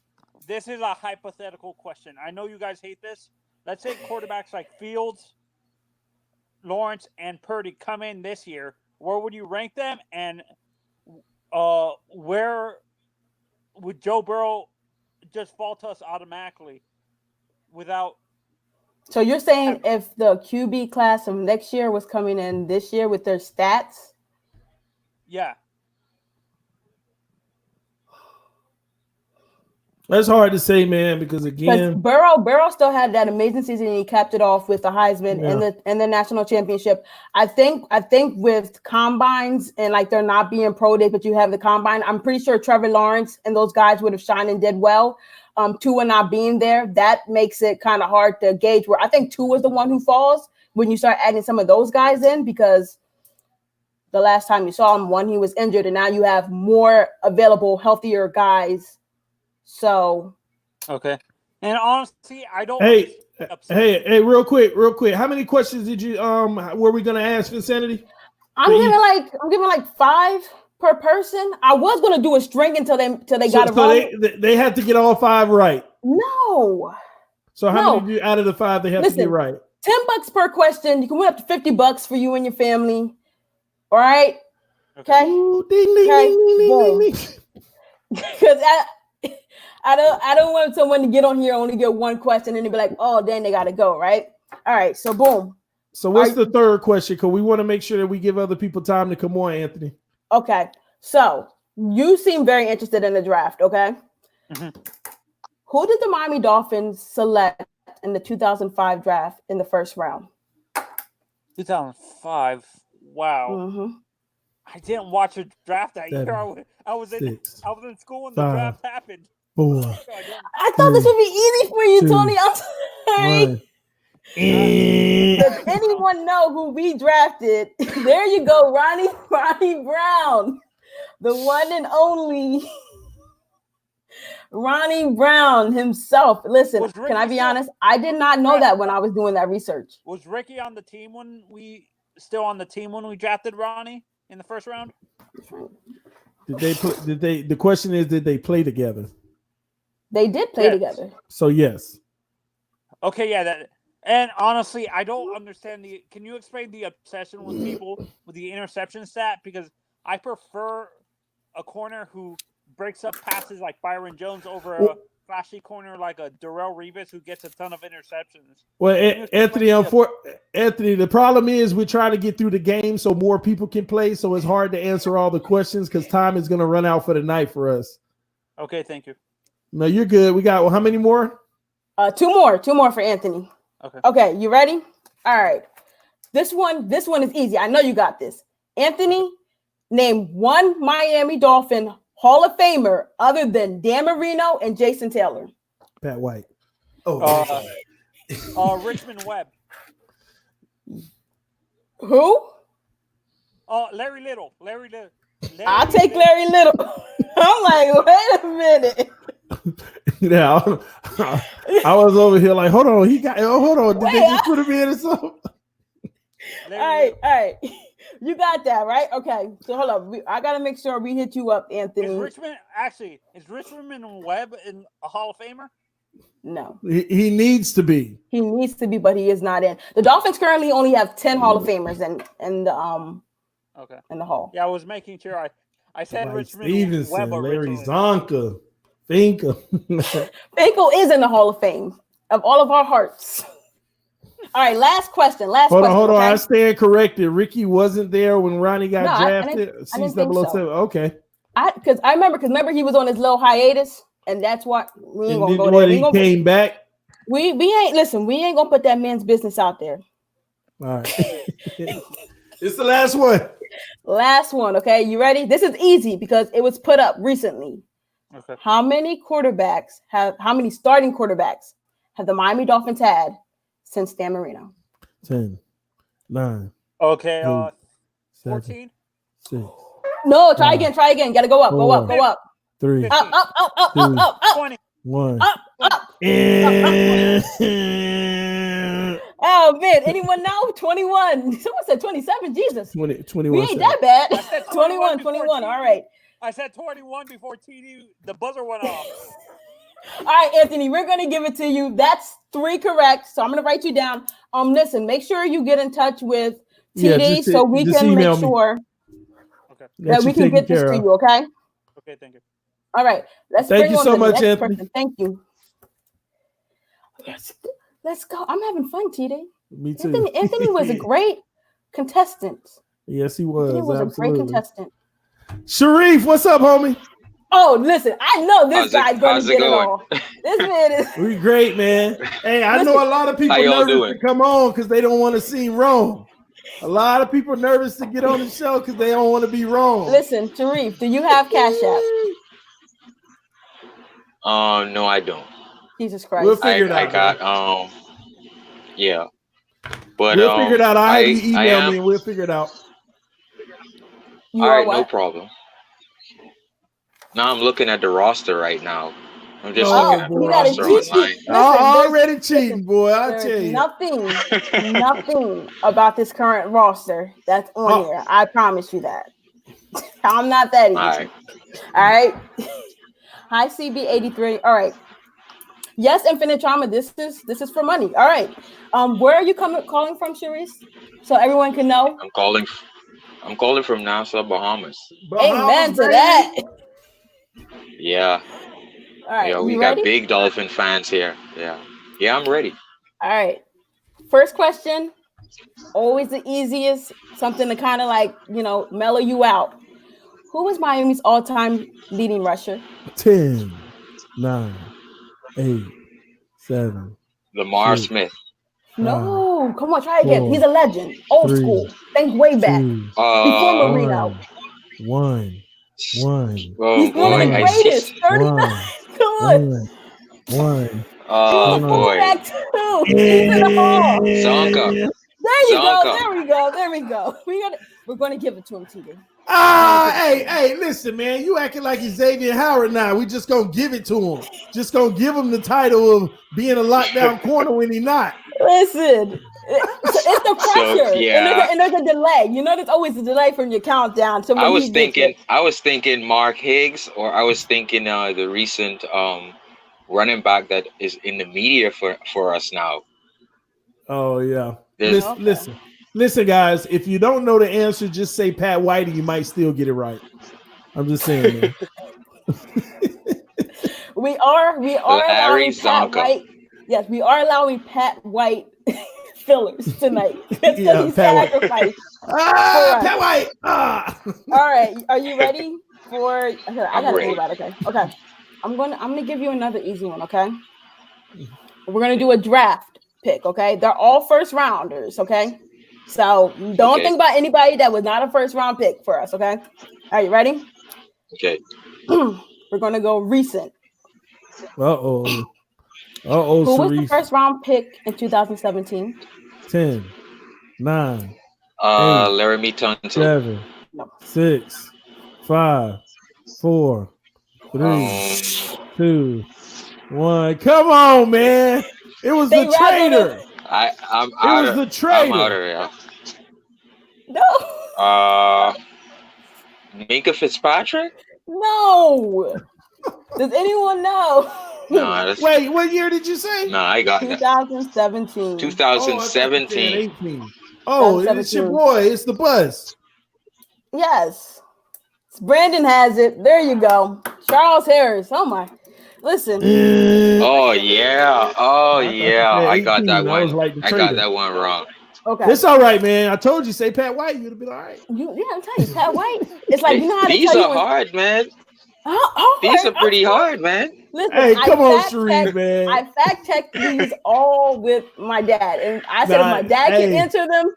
this is a hypothetical question. I know you guys hate this. Let's say quarterbacks like Fields, Lawrence, and Purdy come in this year. Where would you rank them? And where would Joe Burrow just fall to us automatically without... So you're saying if the QB class of next year was coming in this year with their stats? Yeah. That's hard to say, man, because again, Burrow still had that amazing season and he capped it off with the Heisman and the national championship. I think with combines and like they're not being pro day, but you have the combine, I'm pretty sure Trevor Lawrence and those guys would have shined and did well. Tua not being there, that makes it kind of hard to gauge where I think Tua was the one who falls when you start adding some of those guys in, because the last time you saw him, one, he was injured, and now you have more available, healthier guys. So, okay. And honestly, I don't. Hey, real quick. How many questions did you were we gonna ask Phinsanity? I'm giving like 5 per person. I was gonna do a string until they got it wrong. They had to get all 5 right. No. So how many out of the 5 they have to get right? $10 per question. You can win up to $50 for you and your family. All right. Okay. Ooh, ding. Because I don't want someone to get on here only get one question and they be like, oh, then they got to go, right? All right, so boom. So what's the third question? Because we want to make sure that we give other people time to come on, Anthony. Okay, so you seem very interested in the draft, okay? Mm-hmm. Who did the Miami Dolphins select in the 2005 draft in the first round? 2005. Wow. Mm-hmm. I didn't watch a draft that year. 7, I was in 6, I was in school when the 5, draft happened. 4, So I don't. I thought this would be easy for you, 2, Tony. I'm sorry. 1. Does anyone know who we drafted? There you go, Ronnie Brown, the one and only Ronnie Brown himself. Listen, can I be honest? I did not know that when I was doing that research. Was Ricky on the team when we drafted Ronnie in the first round? Did they play? The question is, did they play together? They did play together. So yes. Okay, yeah. And honestly, I don't understand can you explain the obsession with people with the interception stat? Because I prefer a corner who breaks up passes like Byron Jones over a flashy corner like a Darrelle Revis who gets a ton of interceptions. Well, Anthony, the problem is we're trying to get through the game so more people can play. So it's hard to answer all the questions because time is going to run out for the night for us. Okay, thank you. No, you're good. We got how many more? Two more for Anthony. Okay, you ready? All right. This one is easy. I know you got this. Anthony, name one Miami Dolphin Hall of Famer other than Dan Marino and Jason Taylor. Pat White. Richmond Webb. Who? Larry Little. I'll take Larry Little. I'm like, wait a minute. Yeah, I was over here like, hold on, hold on. Did they just put him in or something? All right. You got that, right? Okay. So hold up. I got to make sure we hit you up, Anthony. Is Richmond Webb in a Hall of Famer? No. He needs to be. He needs to be, but he is not in. The Dolphins currently only have 10 Hall of Famers in the Hall. Yeah, I was making sure I said Mike Richmond Stevenson, Webb Larry Zonka, Finkel. Finkel is in the Hall of Fame of all of our hearts. All right, last question. Hold on. Okay? I stand corrected. Ricky wasn't there when Ronnie got drafted. I didn't think so. Okay. Because remember he was on his little hiatus, and that's why we ain't gonna go there. He came back. We ain't gonna put that man's business out there. All right. It's the last one. Last one, okay? You ready? This is easy because it was put up recently. Okay. How many starting quarterbacks have the Miami Dolphins had since Dan Marino? 10, 9. Okay, 8, 14. 6. No, try again. Gotta go up, 4, go up. 3. Up. 20. 1. Up. Oh man, anyone know? 21. Someone said 27. Jesus. 21. We ain't that bad. 21. All right. I said 21 before TD the buzzer went off. All right, Anthony, we're gonna give it to you. That's 3 correct. So I'm gonna write you down. Listen, make sure you get in touch with TD so we can make sure that we can get this to you. Okay. Okay, thank you. All right. Thank you so much, Anthony. Person. Thank you. Let's go. I'm having fun, TD. Me too. Anthony was a great contestant. Yes, he was. He was a great contestant. Sharif, what's up, homie? Oh, listen, I know this guy's going to get it all. This man is. We great, man. Hey, I know a lot of people nervous to come on because they don't want to seem wrong. A lot of people nervous to get on the show because they don't want to be wrong. Listen, Sharif, do you have Cash App? No, I don't. Jesus Christ. We'll figure it out. I got yeah. But we'll figure it out. I'll have you email me and we'll figure it out. All right, no problem. Now I'm looking at the roster right now. I'm just looking at the roster online. Already cheating, boy. I tell you. Nothing about this current roster that's on here. I promise you that. I'm not that easy. All right. Hi, CB83. All right. Yes, Infinite Trauma. This is for money. All right. Where are you calling from, Sharice? So everyone can know. I'm calling from Nassau, Bahamas. Amen to that. Yeah. All right. Yeah, we got big Dolphin fans here. Yeah. Yeah, I'm ready. All right. First question. Always the easiest. Something to kind of like, mellow you out. Who is Miami's all-time leading rusher? 10, 9, 8, 7. Lamar Smith. No, come on, try again. 4, He's a legend. Old 3, school. Think way back. 2, Before Marino. 1. Oh He's one of boy, the I see. greatest. 39. Come on. 1. Oh He's a boy, quarterback too. He's in the hall. Zonka. There you go. Zonka. There we go. We're gonna give it to him, TD. Hey, listen, man. You acting like Xavier Howard now. We just gonna give it to him. Just gonna give him the title of being a lockdown corner when he's not. Listen, it's the pressure. So, yeah. And there's a delay. You know, there's always a delay from your countdown. To when I was thinking Mark Higgs, or I was thinking the recent running back that is in the media for us now. Oh yeah. Listen, guys. If you don't know the answer, just say Pat White, and you might still get it right. I'm just saying, man. we are allowing Pat Zonka. White. Yes, we are allowing Pat White fillers tonight. Yeah, Pat White. Pat White. All right, are you ready for? Okay, I gotta ready. think about it. Okay, I'm gonna give you another easy one. Okay, we're gonna do a draft pick. Okay, they're all first rounders. Okay, so don't think about anybody that was not a first round pick for us. Okay, are you ready? Okay. We're gonna go recent. Who was the first round pick in 2017? 10, 9, 8, Laramie Tunsil. 7, 6, 5, 4, 3, 2, 1. Come on, man. It was the trader. I'm out of here. No. Minka Fitzpatrick? No. Does anyone know? No. Wait, what year did you say? No, I got 2017. 2017. Oh, it's your boy. It's the Buzz. Yes. Brandon has it. There you go. Charles Harris. Oh, my. Listen. Oh, yeah. I got that one. I got that one wrong. Okay. It's all right, man. I told you, say Pat White. You'd be all right. I'm telling you, Pat White. It's like, you know how to These tell are hard, man. Oh, these are pretty hard, man. Listen, hey, come on, Sheree, man. I fact checked these all with my dad, and I said if my dad can answer them,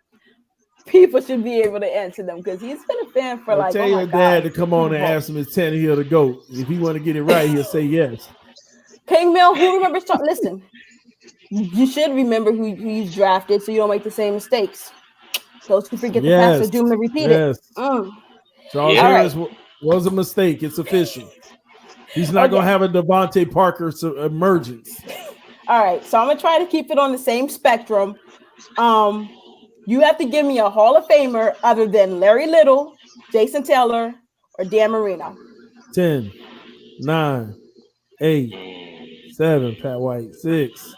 people should be able to answer them because he's been a fan for like. Tell your dad to come on and ask him if Tannehill the GOAT. If he want to get it right, he'll say yes. King Mill, who remembers? Listen, you should remember who you drafted, so you don't make the same mistakes. Those who forget the past are doomed to repeat it. Charles Harris was a mistake. It's official. He's not going to have a Devontae Parker emergence. All right, so I'm going to try to keep it on the same spectrum. You have to give me a Hall of Famer other than Larry Little, Jason Taylor, or Dan Marino. 10, 9, 8, 7, Pat White, 6,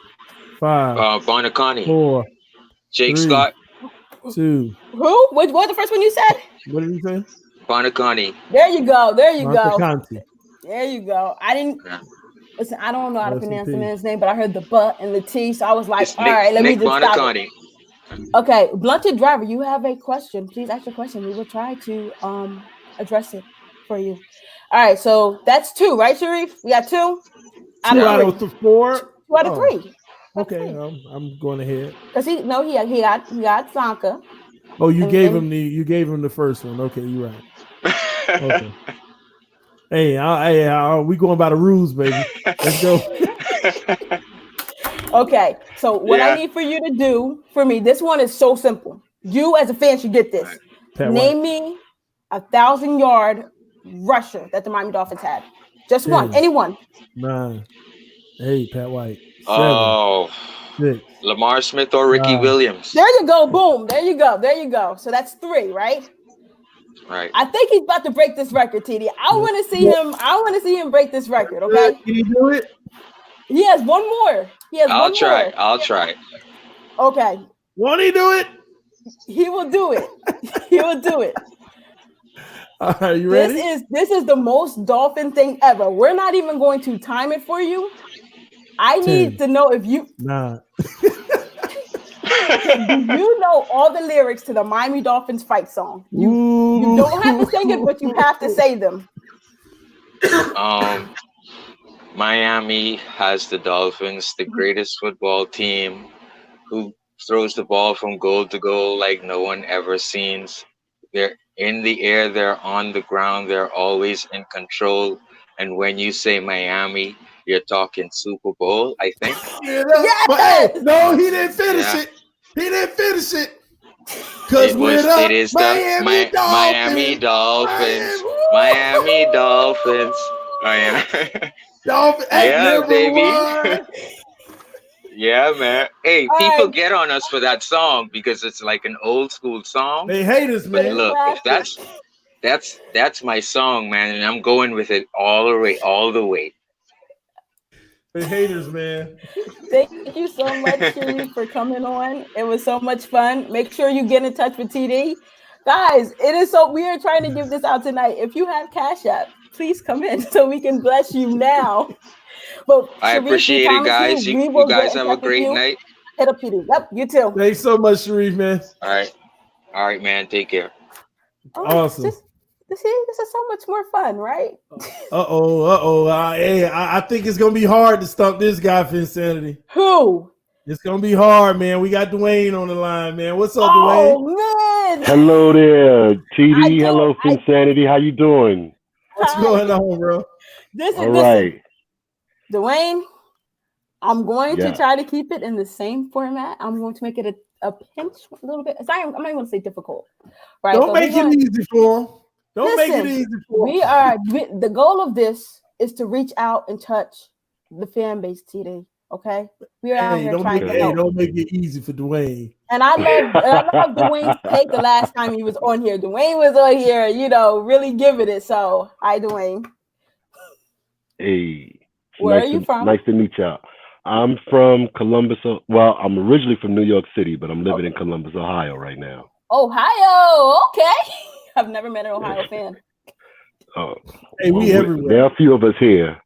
5, Bonacani, 4, Jake 3, Scott, 2. Who? What was the first one you said? What did you say? Bonacani. There you go. There you go. Conti. There you go. I didn't listen. I don't know how to pronounce the man's name, but I heard the but and the T, so I was like, all right, let me just stop it. Okay, Blunted Driver, you have a question. Please ask your question. We will try to address it for you. All right, so that's 2, right, Sharif? We got 2. 2 out of 4. 2 out of 3. Okay, I'm going ahead. Because he got Zonka. Oh, you gave him the first one. Okay, you're right. Okay. Hey, we going by the rules, baby. Let's go. Okay, so what I need for you to do for me, this one is so simple. You as a fan should get this. Name me a 1,000-yard rusher that the Miami Dolphins had. Just 10, one, anyone. 9, 8, Pat White. 7, 6, Lamar Smith or Ricky Williams. There you go. Boom. There you go. So that's 3, right? Right. I think he's about to break this record, TD. I want to see him. I want to see him break this record. Okay. Can he do it? He has one more. I'll try. Okay. Won't he do it? He will do it. He will do it. Are you ready? This is the most Dolphin thing ever. We're not even going to time it for you. I need to know if you. Nah. Do you know all the lyrics to the Miami Dolphins fight song? You don't have to sing it, but you have to say them. Miami has the Dolphins, the greatest football team, who throws the ball from goal to goal like no one ever sees. They're in the air, they're on the ground, they're always in control. And when you say Miami, you're talking Super Bowl, I think. Yeah, but hey, no, he didn't finish Yeah. it. He didn't finish it. Cause It is the Miami Miami Dolphins. Dolphins. Miami Dolphins. Miami. Dolphins. Hey, Yeah, number baby. one. Yeah, man. Hey, All people right. get on us for that song because it's like an old school song. They hate us, But man. look, if that's my song, man, and I'm going with it all the way. They haters, man. Thank you so much, Sharif, for coming on. It was so much fun. Make sure you get in touch with TD. Guys, we are trying to give this out tonight. If you have Cash App, please come in so we can bless you now. But I Sharif, we appreciate it, promise guys. you, we You will get guys in have a touch with great you. night. Hit up TD. Yep, you too. Thanks so much, Sharif, man. All right, man. Take care. Awesome. This is so much more fun, right? Hey, I think it's gonna be hard to stump this guy for insanity. Who? It's gonna be hard, man. We got Dwayne on the line, man. What's up, Oh Dwayne? man! Hello there, TD. Hello, Phinsanity. How you doing? What's going on, bro? All right. Dwayne, I'm going to try to keep it in the same format. I'm going to make it a pinch a little bit. I'm not even going to say difficult. Right? Don't make it easy for him. Don't make it easy for him. The goal of this is to reach out and touch the fan base, TD. Okay? We are out here trying to help. Don't make it easy for Dwayne. And I love Dwayne's take the last time he was on here. Dwayne was on here, really giving it. So, hi, Dwayne. Hey. Where are you from? Nice to meet y'all. I'm from Columbus. Well, I'm originally from New York City, but I'm living in Columbus, Ohio right now. Ohio. Okay. I've never met an Ohio fan. Hey, we everywhere. There are a few of us here.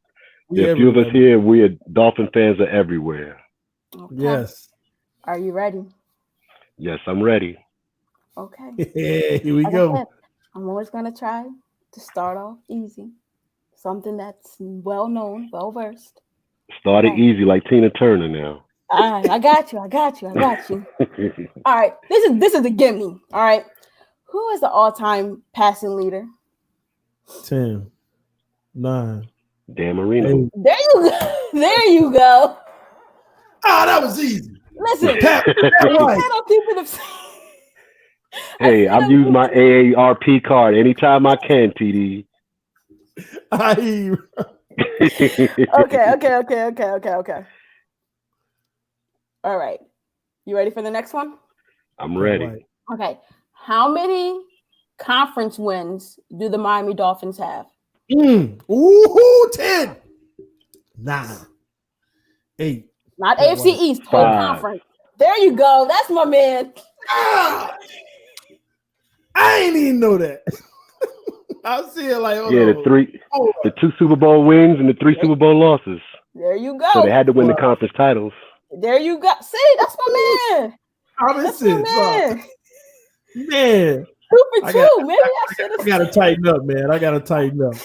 We are Dolphin fans are everywhere. Okay. Yes. Are you ready? Yes, I'm ready. Okay. Yeah, here we go. I'm always going to try to start off easy. Something that's well known, well versed. Started easy like Tina Turner now. All right, I got you. All right, this is a gimme. All right, who is the all-time passing leader? 10, 9. Dan Marino. There you go. Oh, that was easy. Listen, hey, I've used my AARP card anytime I can, TD. Okay. All right. You ready for the next one? I'm ready. Okay. How many conference wins do the Miami Dolphins have? 10. 9. 8. Not AFC East, whole conference. There you go. That's my man. I ain't even know that. I see it like the 2 Super Bowl wins and the 3 Super Bowl losses. There you go. So they had to win the conference titles. There you go. See, that's my man. That's my man. Man. 2 for 2. Maybe I should have. I gotta tighten up, man. I gotta tighten up.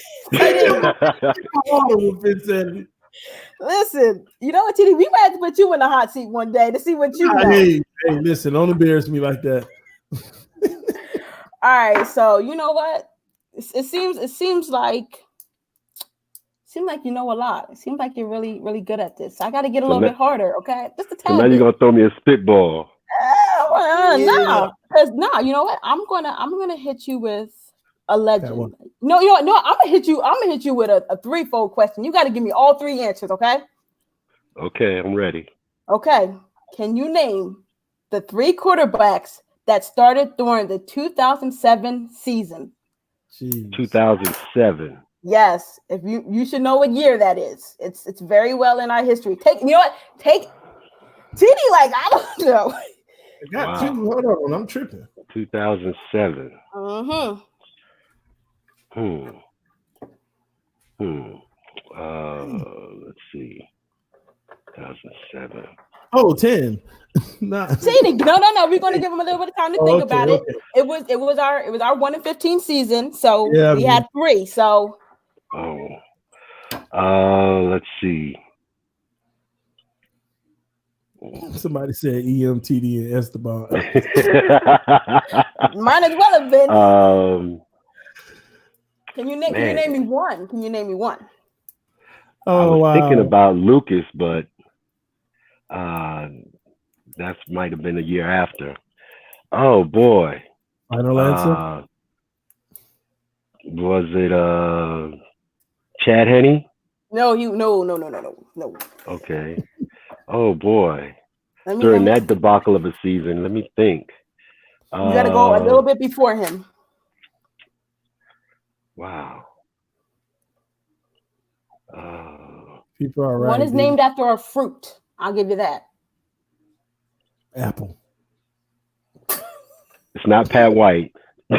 Listen, you know what, TD? We might have to put you in the hot seat one day to see what you know. Hey, listen, don't embarrass me like that. All right, so you know what? It seems like you know a lot. It seems like you're really, really good at this. I got to get a little bit harder, okay? Just a tad. So now you're gonna throw me a spitball. No, because you know what? I'm gonna hit you with a legend. No, I'm gonna hit you with a threefold question. You got to give me all 3 answers, okay? Okay, I'm ready. Okay, can you name the 3 quarterbacks that started during the 2007 season? Jeez. 2007. Yes, if you should know what year that is. It's very well in our history. Take TD like I don't know. I got 2. Hold on, I'm tripping. 2007. Let's see. 2007. Oh, 10. Nah. TD, no. We're gonna give him a little bit of time to think about it. It was our 1-15 season, so we had 3. So let's see. Somebody said EMTD and Esteban. Might as well have been. Can you name me one? Can you name me one? Oh, I was wow. thinking about Lucas, but that might have been a year after. Oh boy. Final answer? Was it Chad Henne? No. Okay. Oh boy. Let me During know. that debacle of a season, let me think. You got to go a little bit before him. Wow. People are right. One is named after a fruit. I'll give you that. Apple. It's not Pat White. No.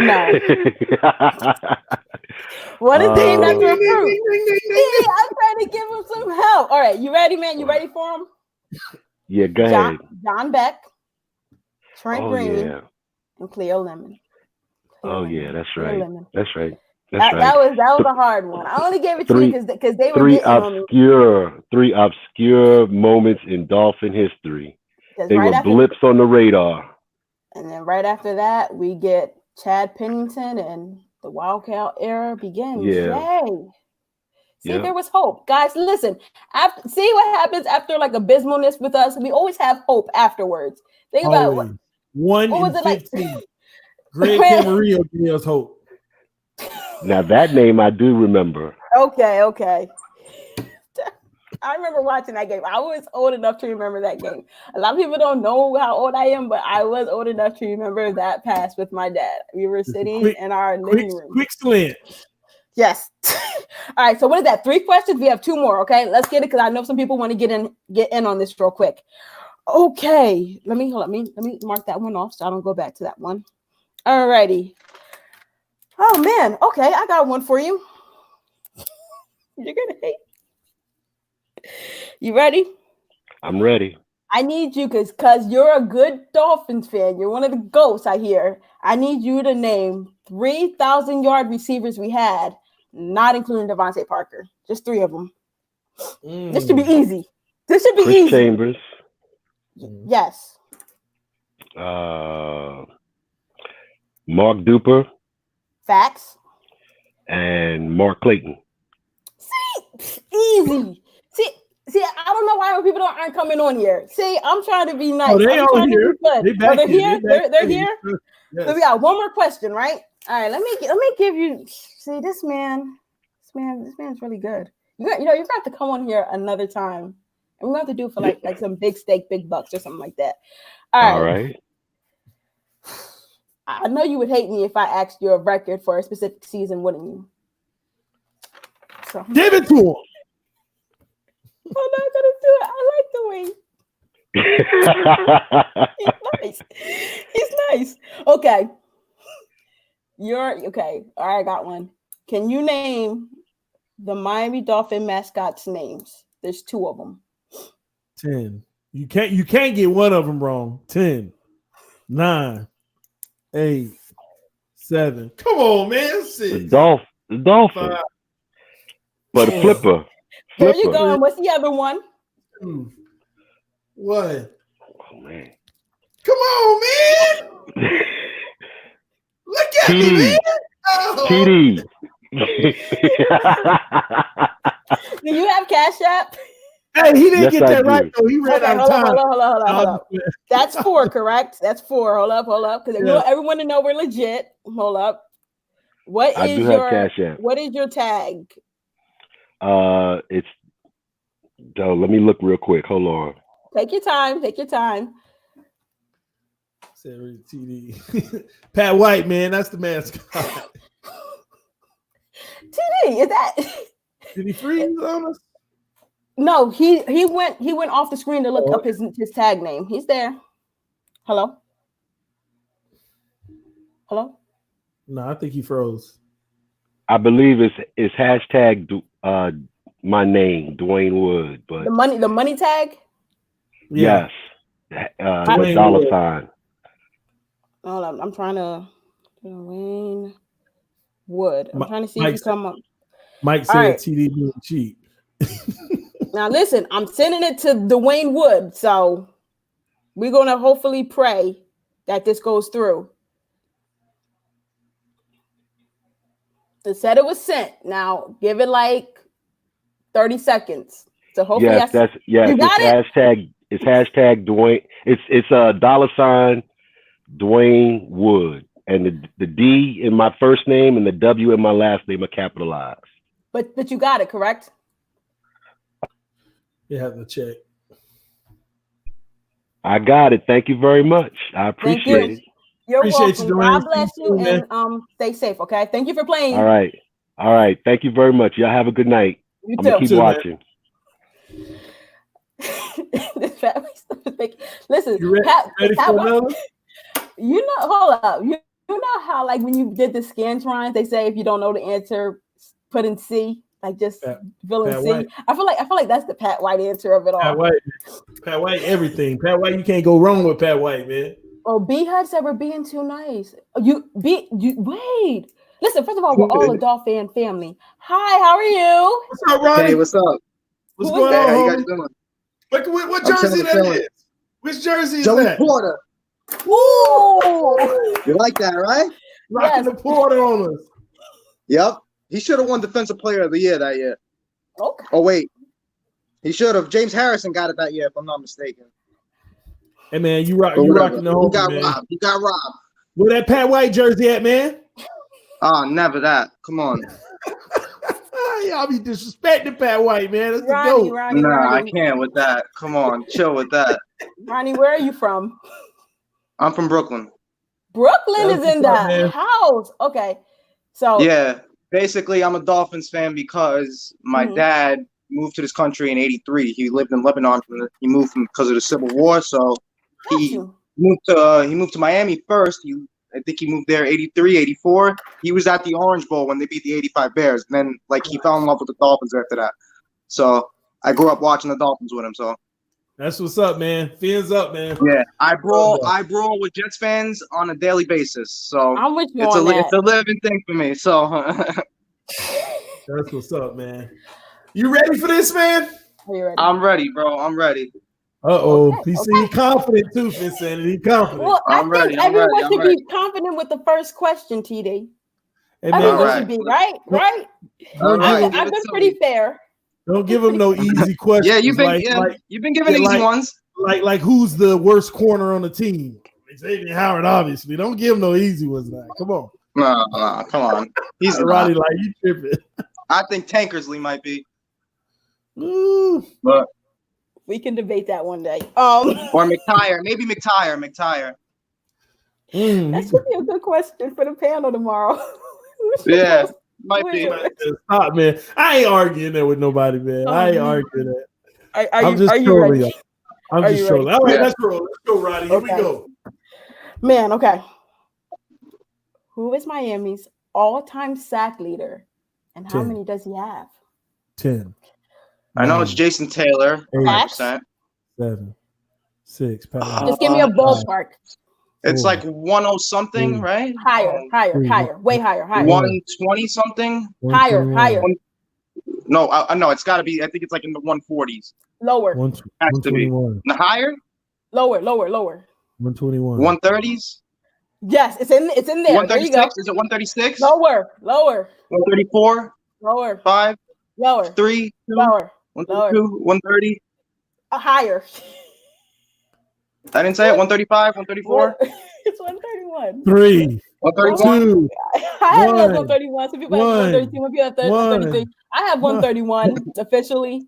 One is named after a fruit. See, I'm trying to give him some help. All right, you ready, man? You ready for him? Yeah, go ahead. John Beck, Trent Green, yeah. and Cleo Lemon. Yeah, that's right. That's right. That was a hard one. I only gave it to you because they were three obscure moments in Dolphin history. They were blips on the radar. And then right after that, we get Chad Pennington and the Wildcat era begins. Yeah. Yay. See, there was hope. Guys, listen. See what happens after like abysmalness with us? We always have hope afterwards. Think about what 1 in 15. Like? Greg Camarillo gave us hope. Now that name I do remember. Okay. I remember watching that game. I was old enough to remember that game. A lot of people don't know how old I am, but I was old enough to remember that pass with my dad. We were sitting in our living room. Quick slant. Yes. All right. So what is that? 3 questions. We have 2 more. Okay. Let's get it because I know some people want to get in on this real quick. Okay. Let me mark that one off so I don't go back to that one. All righty. Oh man. Okay. I got one for you. You're gonna hate. You ready? I'm ready. I need you because you're a good Dolphins fan. You're one of the GOATs, I hear. I need you to name 3,000-yard receivers we had, not including Devontae Parker. Just 3 of them. This should be easy. Chris easy. Chambers. Yes. Mark Duper. Facts. And Mark Clayton. See? Easy. See, I don't know why people aren't coming on here. See, I'm trying to be nice. Oh, they are here. They're here. They're here. Yes. So we got one more question, right? All right. Let me give you. See, this man's really good. You got to come on here another time, and we're going to have to do it for like some big steak, big bucks, or something like that. All right. I know you would hate me if I asked you a record for a specific season, wouldn't you? So give it to him. I'm not gonna do it. I like the way he's nice. Okay. You're okay. All right, I got one. Can you name the Miami Dolphin mascots' names? There's 2 of them. 10. You can't get one of them wrong. 10, 9, 8, 7. Come on, man. 6. The Dolphin. 5. But a flipper. There you go. And what's the other one? 2. 1. Oh man. Come on, man. Look at me, man. Oh. TD. Do you have Cash App? Hey, he didn't get that right, though. He ran out of time. Hold up. That's 4, correct? That's 4. Hold up. Because I want everyone to know we're legit. Hold up. I do have Cash App. What is your tag? It's let me look real quick. Hold on. Take your time. TD. Pat White, man, that's the mascot. TD, is that? Did he freeze on us? No, he went off the screen to look up his tag name. He's there. Hello. No, I think he froze. I believe it's hashtag my name, Dwayne Wood, but the money tag. Yes, the dollar sign. Hold on, I'm trying to Dwayne Wood. I'm trying to see if you come up. Mike said TD being cheap. Now listen, I'm sending it to Dwayne Wood. So We're going to hopefully pray that this goes through. They said it was sent. Now give it like 30 seconds. So hopefully Yes, you got it? It's hashtag Dwayne. It's a $ Dwayne Wood, and the D in my first name and the W in my last name are capitalized. But you got it, correct? You have to check. I got it. Thank you very much. I appreciate it. You're Appreciate welcome. you, God Dwayne. bless you, Man. and stay safe. Okay. Thank you for playing. All right. Thank you very much. Y'all have a good night. You I'm gonna keep too, man. watching. Listen, You ready for another? You know, hold up. You know how like when you did the Scantrons, they say if you don't know the answer, put in C, like just fill in C. White. I feel like that's the Pat White answer of it all. Pat White, everything. Pat White, you can't go wrong with Pat White, man. Oh, B Hud said we're being too nice. You wait. Listen, first of all, we're all a Dolphin family. Hi, how are you? What's up, Ronnie? Hey, what's up? What's Who going is on, How you homie? guys doing? What I'm jersey chilling. that is? Which jersey is Joey that? Porter. Ooh. You like that, right? Rocking the Porter on us. Yep. He should have won Defensive Player of the Year that year. Okay. Oh, wait. He should have. James Harrison got it that year, if I'm not mistaken. Hey, man, you But rocking whatever. the whole got man. robbed. He got robbed. Where that Pat White jersey at, man? Oh, never that. Come on. Y'all be disrespecting Pat White, man. That's the Ronnie, goat. Nah, I can't with that. Come on. Chill with that. Ronnie, where are you from? I'm from Brooklyn. Brooklyn That's is in what's up, the man. house. Okay. So Yeah. Basically, I'm a Dolphins fan because my dad moved to this country in '83. He lived in Lebanon. He moved because of the Civil War. So he moved to Miami first. I think he moved there 83, 84. He was at the Orange Bowl when they beat the 85 Bears. And then he fell in love with the Dolphins after that. So I grew up watching the Dolphins with him. So that's what's up, man. Fins up, man. yeah, I brawl with Jets fans on a daily basis. So I'm with you it's on that. it's a living thing for me. So that's what's up, man. You ready for this, man? Are you ready? I'm ready, bro. I'm ready. Uh-oh. He seemed confident too, Phinsanity. He confident. Well, I I'm think ready. everyone should be confident with the first question, TD. Hey, man, Everyone right. should be, right? Don't I've give him- been pretty fair. Don't give him no easy questions. Yeah, you've been giving easy ones. Like who's the worst corner on the team? Xavier Howard, obviously. Don't give him no easy ones now. Come on. No, come on. He's Roddy, not. like you tripping. I think Tankersley might be. Ooh. But We can debate that one day. or McTire. Maybe McTire. That should be a good question for the panel tomorrow. Yeah, might be. Stop, man. I ain't arguing that with nobody, man. I ain't arguing that. Are you ready? I'm just trolling. All right, let's roll. Let's go, Roddy. Here we go. Man, okay. Who is Miami's all-time sack leader, and how 10. many does he have? 10. I know it's Jason Taylor. 100%. 7, 6. Just give me a ballpark. It's like 10 something, right? Higher, way higher. 120 something. Higher. No, no, it's got to be. I think it's like in the 140s. Lower. Has to be. The higher. Lower. 121. 130s. Yes, it's in there. There you go. 136. Is it 136? Lower. 134. Lower. 5. Lower. 3. 2. Lower. 132. 130. Higher. I didn't say it. 135. 134. It's 131. 3. 131. 2. I have 131. Some people have 132. Some people have 133. I have 131 officially.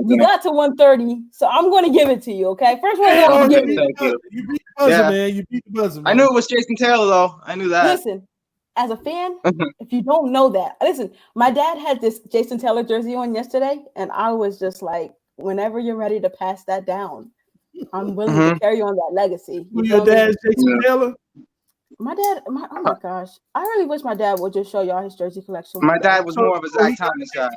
You got to 130, so I'm going to give it to you. Okay, first one. I'm Thank giving you. You beat the buzzer, man. You beat the buzzer. Man. I knew it was Jason Taylor, though. I knew that. Listen, as a fan, if you don't know that, listen. My dad had this Jason Taylor jersey on yesterday, and I was just like, whenever you're ready to pass that down, I'm willing to carry on that legacy. Your dad's Jason Taylor? My dad, oh my gosh. I really wish my dad would just show y'all his jersey collection. My dad was more of a Zach Thomas guy.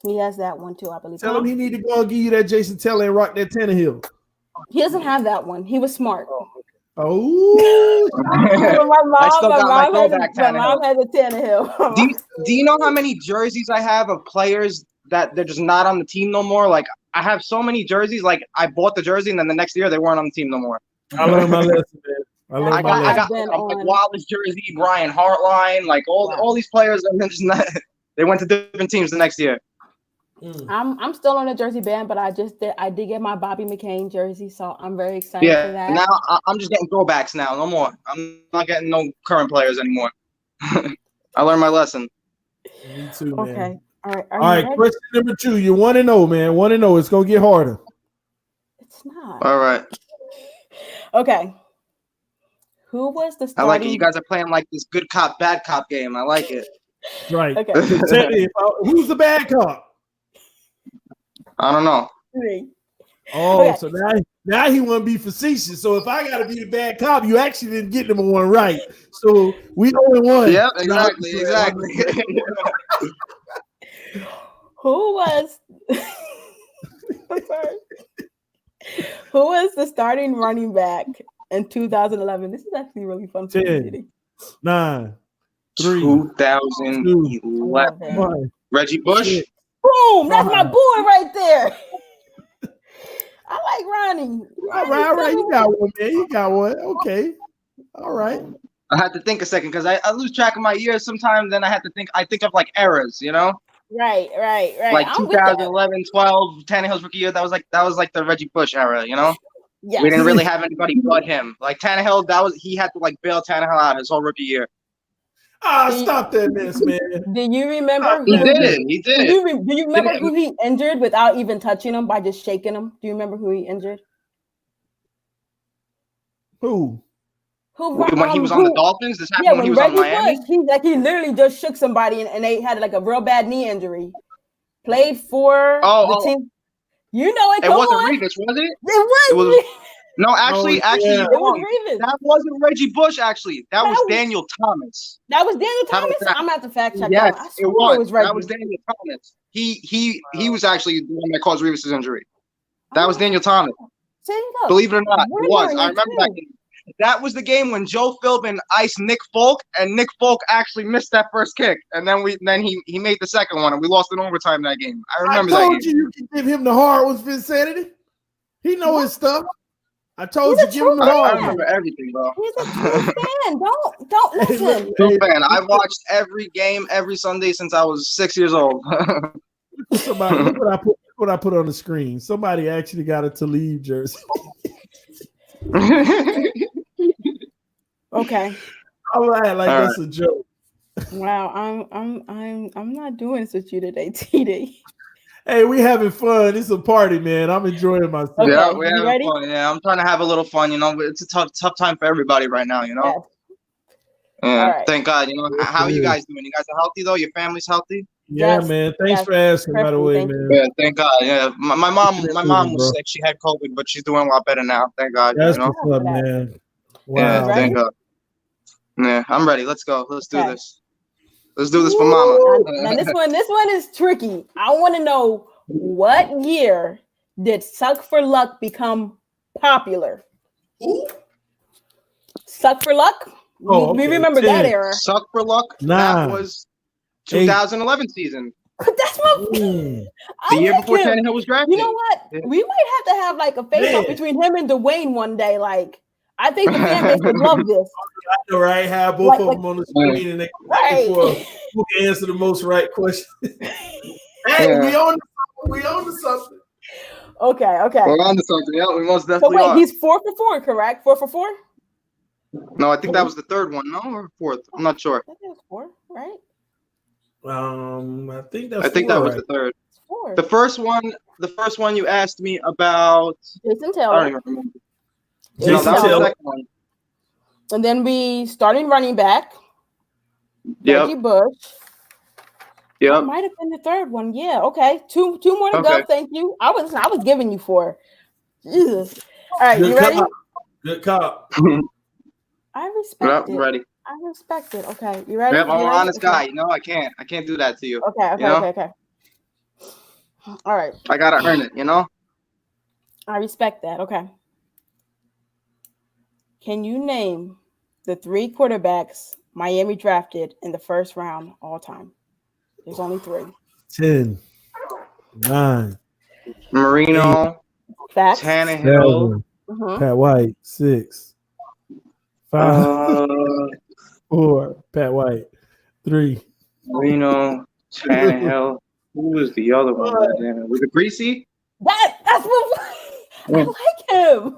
He has that one too, I believe. Tell him he need to go and give you that Jason Taylor and rock that Tannehill. He doesn't have that one. He was smart. Oh. my mom has a Tannehill. Do you know how many jerseys I have of players that they're just not on the team no more? Like I have so many jerseys. Like I bought the jersey, and then the next year they weren't on the team no more. I learned my lesson, man. I got like Wallace jersey, Brian Hartline, like all these players, and then just not, they went to different teams the next year. I'm still on a jersey band, but I did get my Bobby McCain jersey, so I'm very excited for that. Now I'm just getting throwbacks now, no more. I'm not getting no current players anymore. I learned my lesson. Me too, man. Okay. All right. Question number 2. You 1-0, man. 1-0. It's gonna get harder. It's not. All right. Okay. Who was the starting? I like it. You guys are playing like this good cop, bad cop game. I like it. Right. Okay. Tell me, who's the bad cop? I don't know. Oh, okay. So now he want to be facetious. So if I got to be the bad cop, you actually didn't get number 1 right. So we only won. Yep, exactly. Who was? Who was the starting running back in 2011? This is actually really fun. 10, 9, 3, 2011. Reggie Bush. Boom! That's my boy right there. I like Ronnie. All right. You got one, man. You got one. Okay. All right. I had to think a second because I lose track of my years sometimes. Then I think of like eras, you know. Right. Like 2011, 12, Tannehill's rookie year. That was like the Reggie Bush era, you know. Yes. We didn't really have anybody but him. Like Tannehill, he had to like bail Tannehill out his whole rookie year. Stop that mess, man. Do you remember? He did. Do you remember who he injured without even touching him by just shaking him? Do you remember who he injured? Who? When he was on the Dolphins? This happened when he was on Miami? Bush, he literally just shook somebody and they had like a real bad knee injury. Played for the team. You know it. It wasn't Revis, was it? It was. No, actually, it was Revis. That wasn't Reggie Bush. Actually, that was Daniel Thomas. That was Daniel Thomas. I'm gonna have to fact check. Yes, that. It was Reggie. That was Daniel Thomas. He was actually the one that caused Revis's injury. That was Daniel Thomas. Believe it or not, it was. I remember that game. That was the game when Joe Philbin iced Nick Folk, and Nick Folk actually missed that first kick, and then he made the second one, and we lost in overtime that game. I remember that game. I told you can give him the hard with Phinsanity. He know his stuff. I told you give him the hard. I remember everything, bro. He's a true fan. Don't listen. True fan. I've watched every game every Sunday since I was 6 years old. Somebody, look what I put on the screen. Somebody actually got a Talib jersey. Okay. All right, that's a joke. Wow, I'm not doing this with you today, TD. Hey, we having fun. It's a party, man. I'm enjoying myself. Okay, yeah, we're having fun. Yeah, I'm trying to have a little fun. You know, it's a tough time for everybody right now. You know. Yeah. Right. Thank God. You know, how are you guys doing? You guys are healthy though. Your family's healthy. Yeah, man. Thanks for asking. By the way, man. Yeah, thank God. Yeah, my mom was sick. She had COVID, but she's doing a lot better now. Thank God. That's what's up, man. Wow. Yeah, thank God. Yeah, I'm ready. Let's go. Let's do this. Let's do this for Mama. Now this one is tricky. I want to know what year did Suck for Luck become popular? Suck for Luck? We remember that era. Suck for Luck? That was 2011 season. That's my the year before Tannehill was drafted. You know what? We might have to have like a face-off between him and Dwayne one day. Like, I think the fan base would love this. I know, right? Have both of them on the screen and they who can answer the most right question. Hey, we on to something. Okay. We're on to something. Yeah, we most definitely are. He's 4 for 4, correct? 4 for 4? No, I think that was the third one. No, or fourth? I'm not sure. I think it was 4, right? I think that was the third. It's 4. The first one you asked me about. Jason Taylor. I don't even remember. Jason that was the second one. And then we started running back. Reggie Bush. Yeah. That might have been the third one. Yeah. Okay. Two more to go. Thank you. I was giving you 4. Jesus. All right. You ready? Good cop. I respect it. I'm ready. I respect it. Okay. You ready? I'm an honest guy. You know, I can't do that to you. Okay. All right. I gotta earn it. You know. I respect that. Okay. Can you name the 3 quarterbacks Miami drafted in the first round all time? There's only 3. 10, 9, Marino, Facts. Tannehill, Pat White, 6. 5, 4. Pat White, 3. Marino, Tannehill. Who was the other one? Was it Greasy? That's what I like him.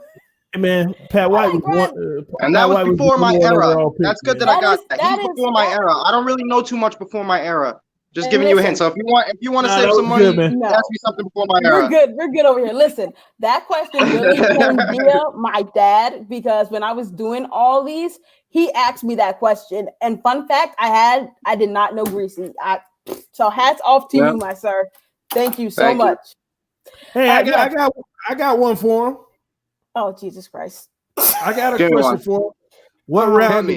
Hey man, Pat White was one, and that was before my era. That's good that I got that. He's before my era. I don't really know too much before my era. Just giving you a hint. So if you want to save some money, ask me something before my era. We're good over here. Listen, that question really came via my dad because when I was doing all these, he asked me that question. And fun fact, I did not know Greasy. So hats off to you, my sir. Thank you so much. Hey, I got one for him. Oh, Jesus Christ. I got a question for him. What round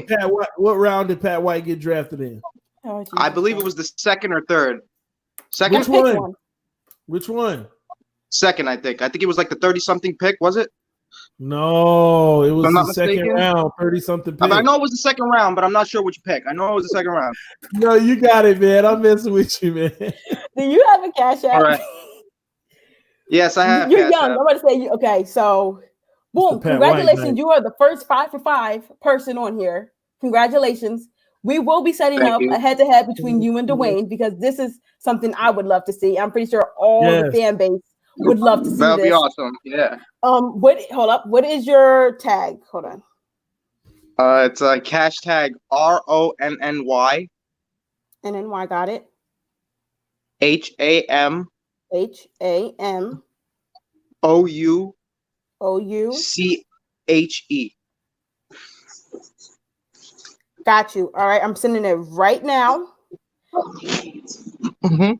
did Pat White get drafted in? Oh, I believe it was the second or third. Second? Which one? Second, I think. I think it was like the 30-something pick, was it? No, it was the second round, 30-something pick. I know it was the second round, but I'm not sure which pick. I know it was the second round. No, you got it, man. I'm messing with you, man. Do you have a Cash App? All right. Yes, I have. You're young. I'm about to say, okay, so boom, congratulations. You are the first 5 for 5 person on here. Congratulations. We will be setting up a head-to-head between you and Dwayne because this is something I would love to see. I'm pretty sure all the fan base would love to see this. That'd be awesome. Yeah. Hold up. What is your tag? Hold on. It's a cash tag RONNY. NNY, got it. HAM. OUCHE. Got you. All right, I'm sending it right now.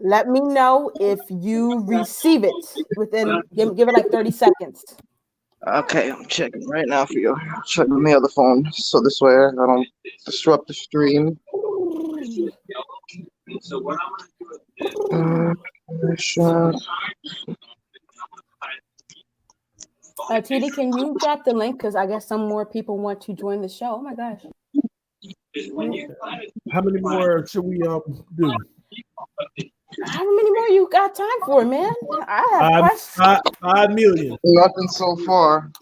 Let me know if you receive it within. Give it like 30 seconds. Okay, I'm checking right now for you. Check my other phone so this way I don't disrupt the stream. TD, can you drop the link? Because I guess some more people want to join the show. Oh my gosh. How many more should we do? How many more you got time for, man? I have questions. 5 million. Nothing so far.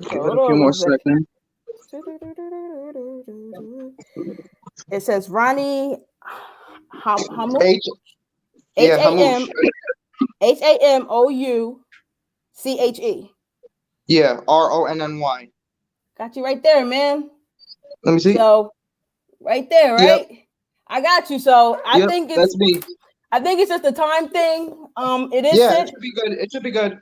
A few more seconds. It says Ronnie Hamouche. HAMOUCHE. Yeah, RONNY. Got you right there, man. Let me see. So, right there, right? Yep. I got you. So I think that's me. I think it's just a time thing. It is. Yeah, it should be good. It should be good.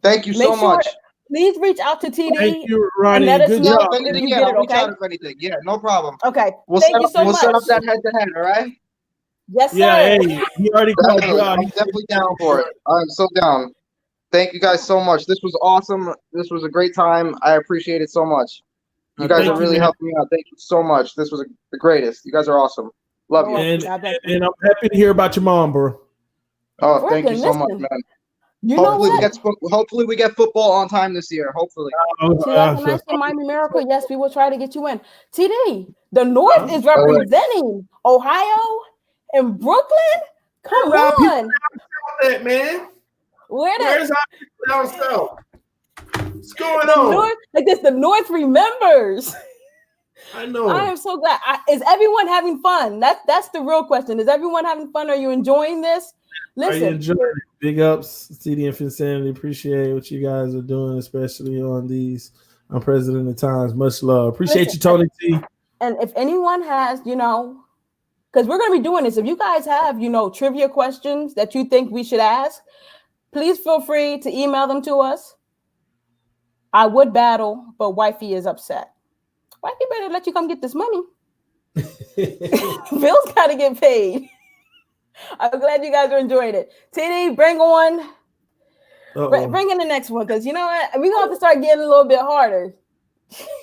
Thank you so much. Please reach out to TD. Thank you, Ronnie. And let us good know job. if you get it, okay? If anything. Yeah, no problem. Okay. Thank you so much. We'll set up that head-to-head, all right? Yes, sir. Yeah, hey, he already called you out. I'm definitely down for it. I'm so down. Thank you guys so much. This was awesome. This was a great time. I appreciate it so much. You guys are really helping me out. Thank you so much. This was the greatest. You guys are awesome. Love you. And I'm happy to hear about your mom, bro. Oh, thank you so much, man. Hopefully we get football on time this year. Hopefully. Miami Miracle. Yes, we will try to get you in. TD, the North is representing Ohio and Brooklyn. Come on, that man. Where's our down south? What's going on? North, like this, the North remembers. I know. I am so glad. Is everyone having fun? That's the real question. Is everyone having fun? Are you enjoying this? Listen. Are you enjoying it? Big ups, TD and Phinsanity. Appreciate what you guys are doing, especially on these unprecedented times. Much love. Appreciate you, Tony T. And if anyone has, because we're going to be doing this. If you guys have, trivia questions that you think we should ask, please feel free to email them to us. I would battle, but wifey is upset. Wifey better let you come get this money. Bills got to get paid. I'm glad you guys are enjoying it. TD, bring in the next one, because you know what? We're going to have to start getting a little bit harder.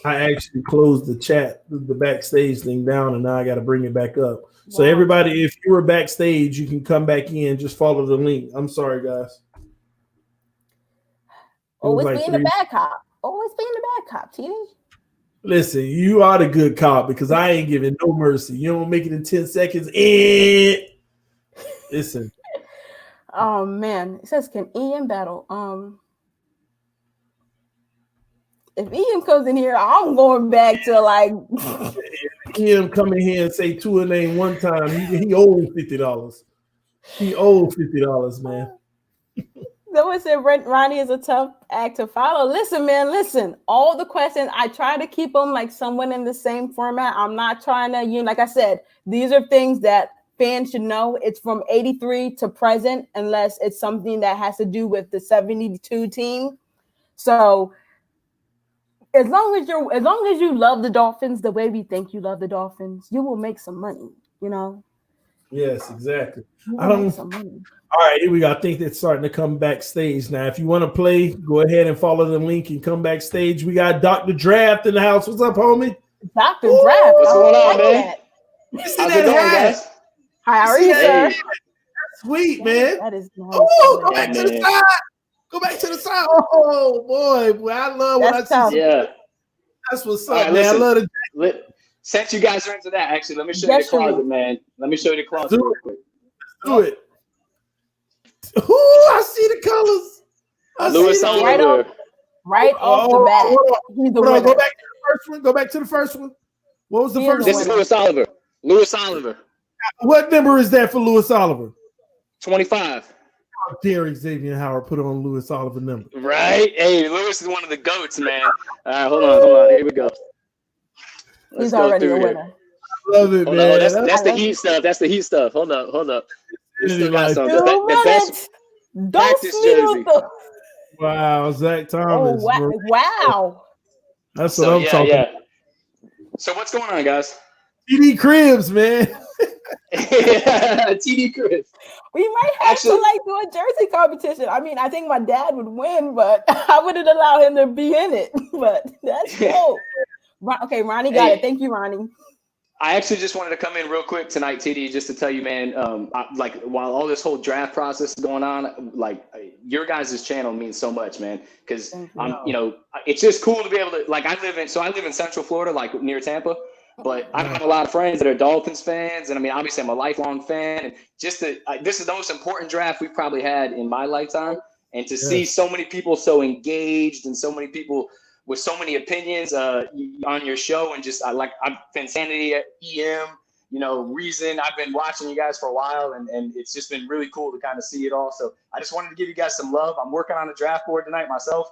I actually closed the chat, the backstage thing down, and now I got to bring it back up. So everybody, if you were backstage, you can come back in. Just follow the link. I'm sorry, guys. Always being the bad cop. Always being the bad cop, TD. Listen, you are the good cop because I ain't giving no mercy. You don't make it in 10 seconds. Listen. Oh man, it says can Ian battle? If Ian comes in here, I'm going back to like Ian come in here and say Tua name one time. He owes $50. He owes $50, man. Someone said Ronnie is a tough act to follow. Listen, man, listen. All the questions, I try to keep them like someone in the same format. I'm not trying to, like I said, these are things that fans should know. It's from 83 to present, unless it's something that has to do with the 72 team. So as long as you love the Dolphins the way we think you love the Dolphins, you will make some money, Yes, exactly. I don't make some money. All right, here we go. I think it's starting to come backstage now. If you want to play, go ahead and follow the link and come backstage. We got Dr. Draft in the house. What's up, homie? Dr. Draft. What's going on, man? How's it going, guys? How are you, sir? Sweet, man. That is nice. Oh, go back to the side. Go back to the side. Oh, boy. I love when I see. Yeah. That's what's up, man. Listen, I love it. Since you guys are into that, actually, let me show you the closet, man. Let me show you the closet real quick. Do it. Ooh, I see the colors. Louis Oliver. Right off the bat. Go back to the first one. Go back to the first one. What was the first one? This is Louis Oliver. Louis Oliver. What number is that for Louis Oliver? 25. How dare Xavier Howard put on Louis Oliver number? Right? Hey, Louis is one of the GOATs, man. All right, hold on. Here we go. He's already a winner. I love it, man. That's the heat stuff. That's the heat stuff. Hold up. We still got some. The best practice jersey. Wow, Zach Thomas. Oh, wow. That's what I'm talking about. So what's going on, guys? TD Cribs, man. TD Cribs. We might have to do a jersey competition. I mean, I think my dad would win, but I wouldn't allow him to be in it. But that's dope. Okay, Ronnie got it. Thank you, Ronnie. I actually just wanted to come in real quick tonight, TD, just to tell you, man, while all this whole draft process is going on, your guys' channel means so much, man, because it's just cool to be able to, I live in Central Florida, like near Tampa, but I have a lot of friends that are Dolphins fans, and I mean, obviously I'm a lifelong fan, and just this is the most important draft we've probably had in my lifetime, and to see so many people so engaged and so many people with so many opinions on your show, and just I'm Phinsanity at EM, Reason. I've been watching you guys for a while, and it's just been really cool to kind of see it all. So I just wanted to give you guys some love. I'm working on a draft board tonight myself.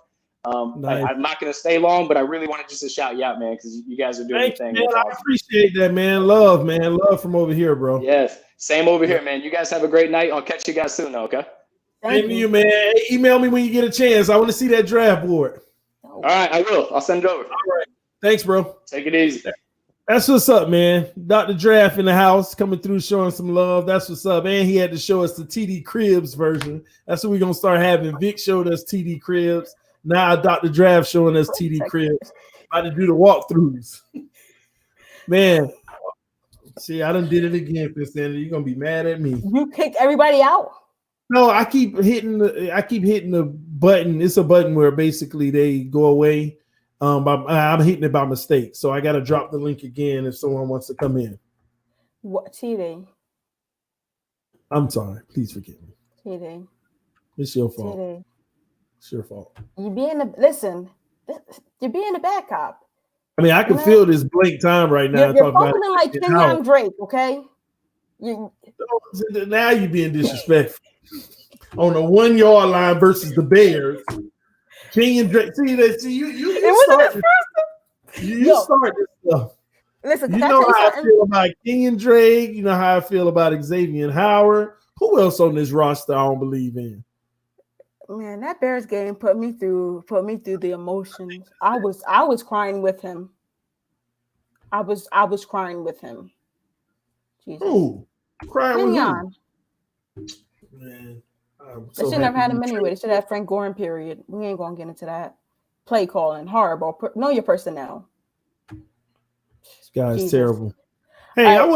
Nice. I'm not going to stay long, but I really wanted just to shout you out, man, because you guys are doing your thing. Man, I appreciate that, man. Love from over here, bro. Yes, same over here, man. You guys have a great night. I'll catch you guys soon, okay? Thank you, man. Hey, email me when you get a chance. I want to see that draft board. All right, I will. I'll send it over. All right. Thanks, bro. Take it easy. That's what's up, man. Dr. Draft in the house coming through showing some love. That's what's up. And he had to show us the TD Cribs version. That's what we're going to start having. Vic showed us TD Cribs. Now Dr. Draft showing us TD Cribs. About to do the walkthroughs. Man. See, I done did it again, Phinsanity. You're going to be mad at me. You kicked everybody out? No, I keep hitting the button. It's a button where basically they go away. I'm hitting it by mistake, so I got to drop the link again if someone wants to come in. What TD? I'm sorry. Please forgive me. TD. It's your fault. TD. It's your fault. You're being the bad cop. I mean, I can feel this blank time right now. You're functioning like Kenyon Drake, okay? Now you're being disrespectful. On the 1 yard line versus the Bears. Kenyon Drake. See you start this stuff. Listen, you know how I feel about Kenyon Drake. You know how I feel about Xavier Howard. Who else on this roster I don't believe in? Man, that Bears game put me through the emotions. I was crying with him. I was crying with him. Jesus. Ooh, crying with him. Man. They should never had him anyway. They should have Frank Gorin, period. We ain't gonna get into that. Play calling, horrible. Know your personnel. This guy's terrible. Hey, I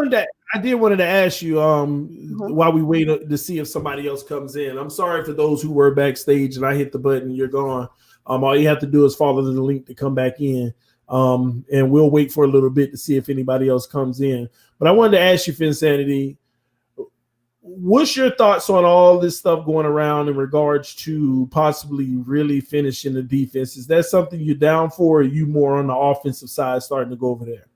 did wanted to ask you while we wait to see if somebody else comes in. I'm sorry for those who were backstage and I hit the button, you're gone. All you have to do is follow the link to come back in. And we'll wait for a little bit to see if anybody else comes in. But I wanted to ask you, Phinsanity, what's your thoughts on all this stuff going around in regards to possibly really finishing the defense? Is that something you're down for, or are you more on the offensive side starting to go over there?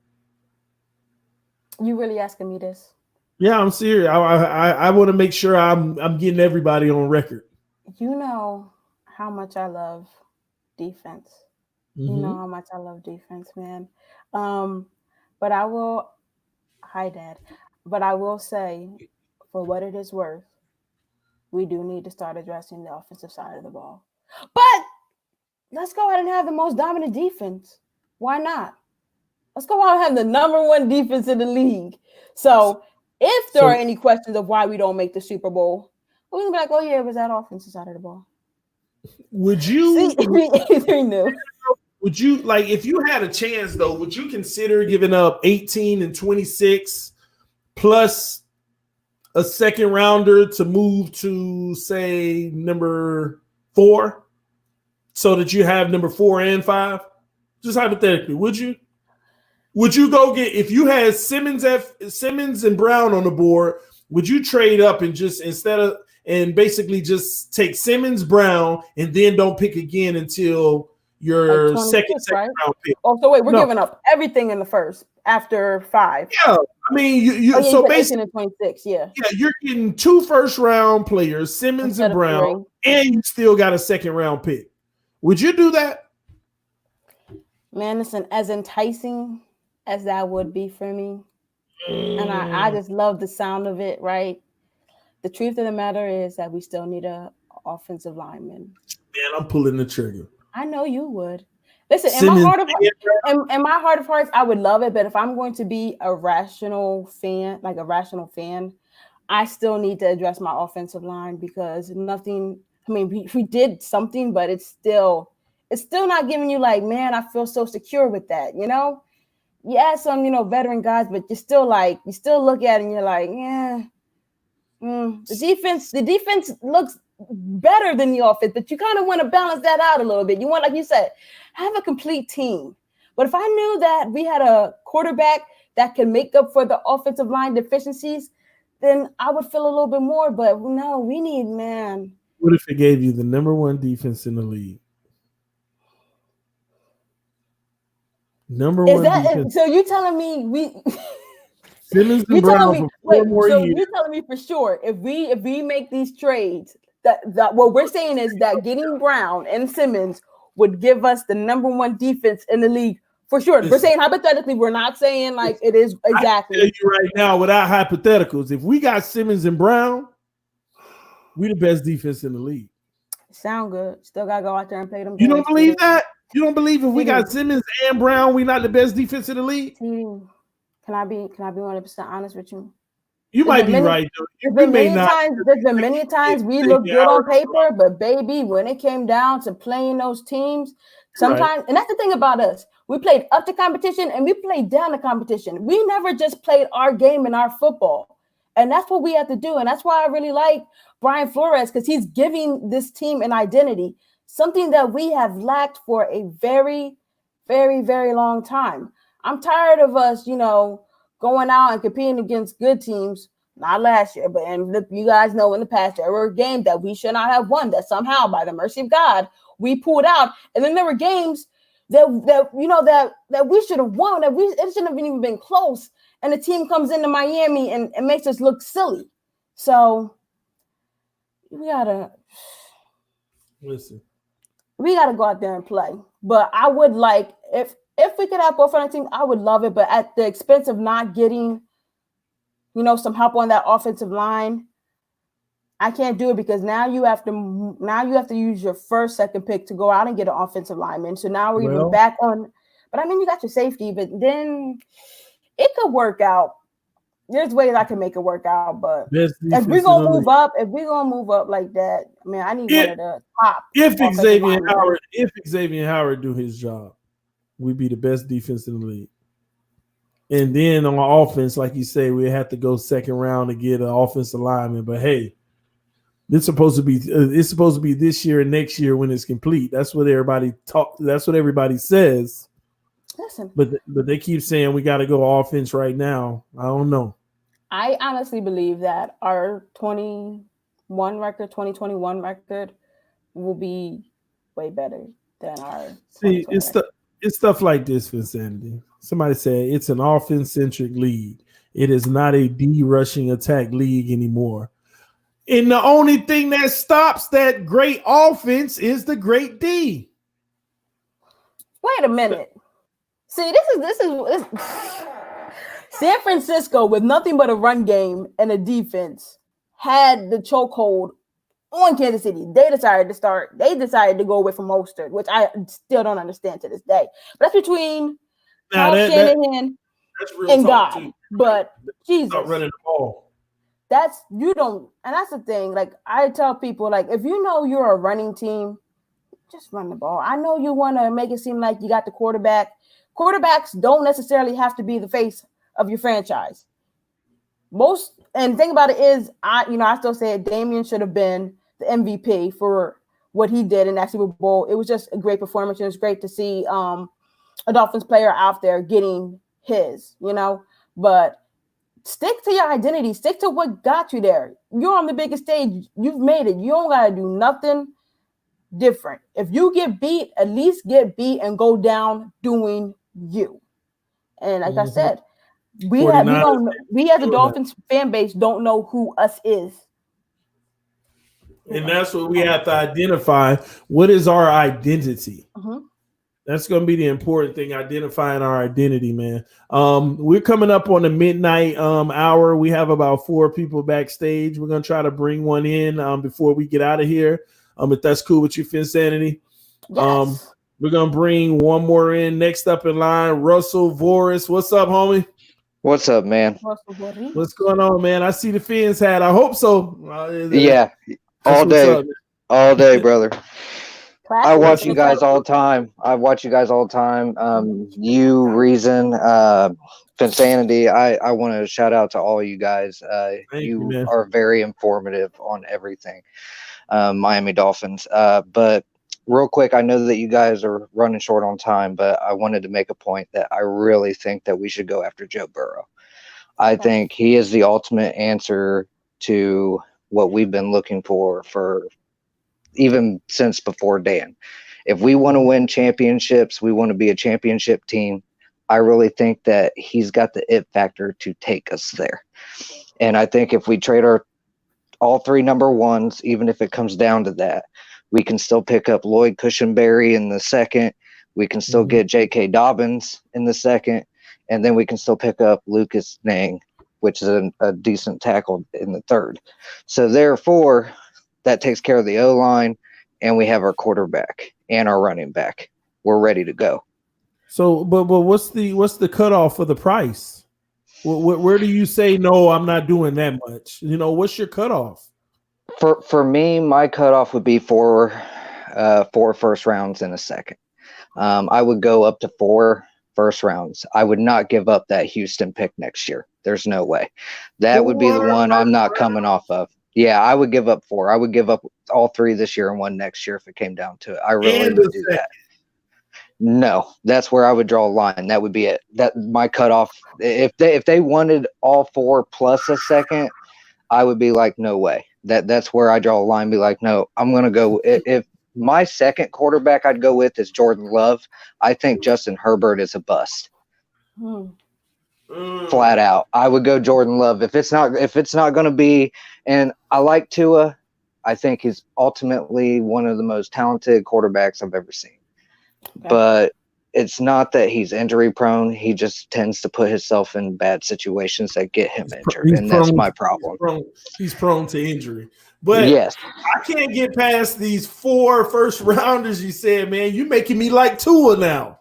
You really asking me this? Yeah, I'm serious. I want to make sure I'm getting everybody on record. You know how much I love defense. You know how much I love defense, man. But I will, hi, Dad. But I will say, for what it is worth, we do need to start addressing the offensive side of the ball. But let's go ahead and have the most dominant defense. Why not? Let's go out and have the number one defense in the league. So if there are any questions of why we don't make the Super Bowl, we're going to be like, oh, yeah, it was that offensive side of the ball. Would you? See, would you, like, if you had a chance, though, would you consider giving up 18 and 26 plus a second rounder to move to, say, number 4 so that you have number 4 and 5? Just hypothetically, would you? Would you go get, if you had Simmons and Brown on the board, would you trade up and just basically just take Simmons, Brown, and then don't pick again until your like second round pick? Oh, so wait, we're giving up everything in the first after 5. Yeah, I mean, so basically 26, yeah, you're getting 2 first-round players, Simmons and Brown, and you still got a second-round pick. Would you do that? Man, listen, as enticing as that would be for me, and I just love the sound of it, right? The truth of the matter is that we still need an offensive lineman. Man, I'm pulling the trigger. I know you would. Listen, in my heart of hearts, I would love it, but if I'm going to be a rational fan, I still need to address my offensive line because nothing. I mean, we did something, but it's still not giving you like, man, I feel so secure with that, you know? You add some, veteran guys, but you still look at it and you're like, yeah. The defense looks better than the offense, but you kind of want to balance that out a little bit. You want, like you said, have a complete team. But if I knew that we had a quarterback that can make up for the offensive line deficiencies, then I would feel a little bit more. But no, we need, man. What if it gave you the number 1 defense in the league? Number 1 defense. So you telling me we Simmons and Brown for 4 more years. You're telling me for sure if we make these trades, that what we're saying is that getting Brown and Simmons would give us the number 1 defense in the league for sure. We're saying hypothetically, we're not saying like it is exactly. I tell you right now, without hypotheticals, if we got Simmons and Brown, we the best defense in the league. Sound good. Still gotta go out there and play them. You don't believe that? You don't believe if we got Simmons and Brown, we not the best defense in the league? Can I be 100% honest with you? You might be right, though. There's been many times we look good on paper, but baby, when it came down to playing those teams, sometimes, and that's the thing about us, we played up to competition and we played down to competition. We never just played our game in our football. And that's what we have to do. And that's why I really like Brian Flores, because he's giving this team an identity, something that we have lacked for a very, very, very long time. I'm tired of us, going out and competing against good teams. Not last year, but you guys know in the past there were games that we should not have won, that somehow by the mercy of God we pulled out. And then there were games that we should have won, it shouldn't have even been close. And the team comes into Miami and makes us look silly. So we gotta go out there and play. But I would like if we could have both on the team, I would love it. But at the expense of not getting, some help on that offensive line, I can't do it because now you have to use your second pick to go out and get an offensive lineman. So now we're even back on. But I mean, you got your safety, but then it could work out. There's ways I can make it work out, but if we're gonna move up like that, man, I need one of the top. If Xavier Howard do his job, we'd be the best defense in the league. And then on offense, like you say, we have to go second round to get an offensive lineman. But hey, it's supposed to be this year and next year when it's complete. That's what everybody That's what everybody says. Listen, but they keep saying we got to go offense right now. I don't know. I honestly believe that our 2021 record will be way better than our See, 2020 record. it's stuff like this, Phinsanity. Somebody said it's an offense-centric league. It is not a D rushing attack league anymore. And the only thing that stops that great offense is the great D. Wait a minute. See, this is San Francisco with nothing but a run game and a defense had the chokehold on Kansas City. They decided to go away from Mostert, which I still don't understand to this day. But that's between Shanahan and God. Too. But Jesus, not running the ball. That's the thing. Like I tell people, like if you know you're a running team, just run the ball. I know you want to make it seem like you got the quarterback. Quarterbacks don't necessarily have to be the face of your franchise. And the thing about it is, I still say Damian should have been the MVP for what he did in that Super Bowl. It was just a great performance. It was great to see a Dolphins player out there getting his, but stick to your identity. Stick to what got you there. You're on the biggest stage. You've made it. You don't got to do nothing different. If you get beat, at least get beat and go down doing you. And like I said, we as a Dolphins fan base don't know who us is. And that's what we have to identify. What is our identity? Mm-hmm. That's going to be the important thing, identifying our identity, man. We're coming up on the midnight hour. We have about 4 people backstage. We're going to try to bring one in before we get out of here. If that's cool with you, Phinsanity. Yes. We're going to bring one more in. Next up in line, Russell Voris. What's up, homie? What's up, man? What's going on, man? I see the Fins hat. I hope so. Yeah, all day. All day, brother. I watch you guys all the time. You, Reason, Phinsanity. I want to shout out to all you guys. You are very informative on everything. Miami Dolphins. But real quick, I know that you guys are running short on time, but I wanted to make a point that I really think that we should go after Joe Burrow. I think he is the ultimate answer to what we've been looking for even since before Dan. If we want to win championships, we want to be a championship team. I really think that he's got the it factor to take us there. And I think if we trade all 3 number ones, even if it comes down to that, we can still pick up Lloyd Cushenberry in the second. We can still get J.K. Dobbins in the second. And then we can still pick up Lucas Nang, which is a decent tackle in the third. So therefore, that takes care of the O-line, and we have our quarterback and our running back. We're ready to go. So, but what's the cutoff for the price? Where do you say, no, I'm not doing that much? What's your cutoff? For me, my cutoff would be 4 first rounds in a second. I would go up to 4 first rounds. I would not give up that Houston pick next year. There's no way. That would be the one I'm not coming off of. Yeah, I would give up 4. I would give up all 3 this year and 1 next year if it came down to it. I really would do that. No, that's where I would draw a line. That would be it. That my cutoff. If they wanted all 4 plus a second, I would be like, no way. That's where I draw a line. Be like, no, I'm gonna go. If my second quarterback I'd go with is Jordan Love, I think Justin Herbert is a bust. Flat out, I would go Jordan Love. If it's not gonna be, and I like Tua. I think he's ultimately one of the most talented quarterbacks I've ever seen. Okay. But it's not that he's injury prone. He just tends to put himself in bad situations that get him injured. And that's my problem. He's prone to injury. But yes, I can't get past these 4 first rounders you said, man. You're making me like Tua now.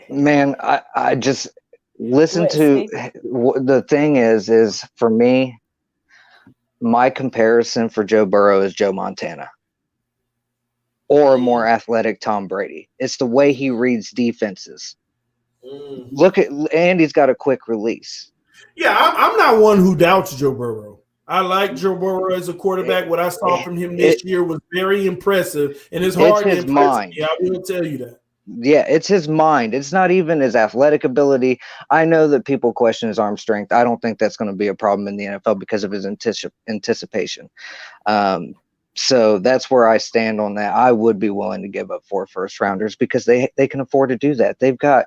Man, I just listen to the thing is for me, my comparison for Joe Burrow is Joe Montana. Or a more athletic Tom Brady. It's the way he reads defenses. Look at Andy's got a quick release. Yeah, I'm not one who doubts Joe Burrow. I like Joe Burrow as a quarterback. What I saw from him this year was very impressive, and it's hard to impress me. I will tell you that. Yeah, it's his mind. It's not even his athletic ability. I know that people question his arm strength. I don't think that's going to be a problem in the NFL because of his anticipation. So that's where I stand on that. I would be willing to give up 4 first-rounders because they can afford to do that. They've got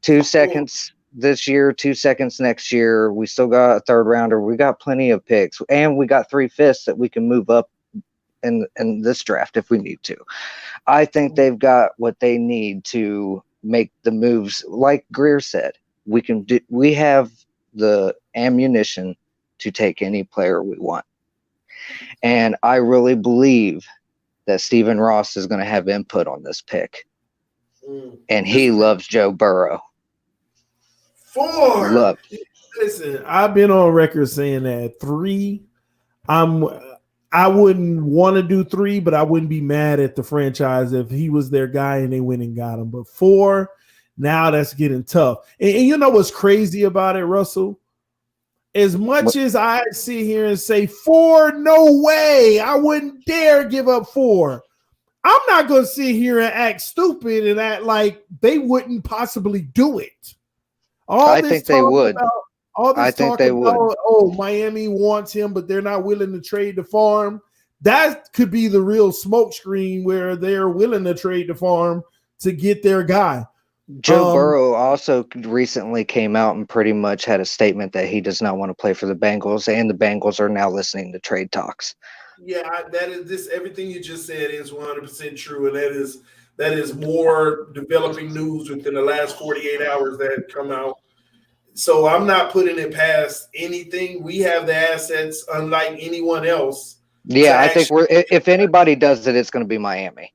2 seconds this year, 2 seconds next year. We still got a 3rd rounder. We got plenty of picks, and we got 3/5 that we can move up in this draft if we need to. I think they've got what they need to make the moves. Like Greer said, we have the ammunition to take any player we want. And I really believe that Stephen Ross is going to have input on this pick. And he loves Joe Burrow. 4. Listen, I've been on record saying that 3. I wouldn't want to do 3, but I wouldn't be mad at the franchise if he was their guy and they went and got him. But 4, now that's getting tough. And you know what's crazy about it, Russell? As much as I sit here and say 4, no way, I wouldn't dare give up 4. I'm not going to sit here and act stupid and act like they wouldn't possibly do it. I think they would. I think they would. Oh, Miami wants him, but they're not willing to trade the farm. That could be the real smokescreen where they're willing to trade the farm to get their guy. Joe Burrow also recently came out and pretty much had a statement that he does not want to play for the Bengals, and the Bengals are now listening to trade talks. Yeah, that is this. Everything you just said is 100% true, and that is more developing news within the last 48 hours that have come out. So I'm not putting it past anything. We have the assets, unlike anyone else. Yeah, I think if anybody does it, it's going to be Miami.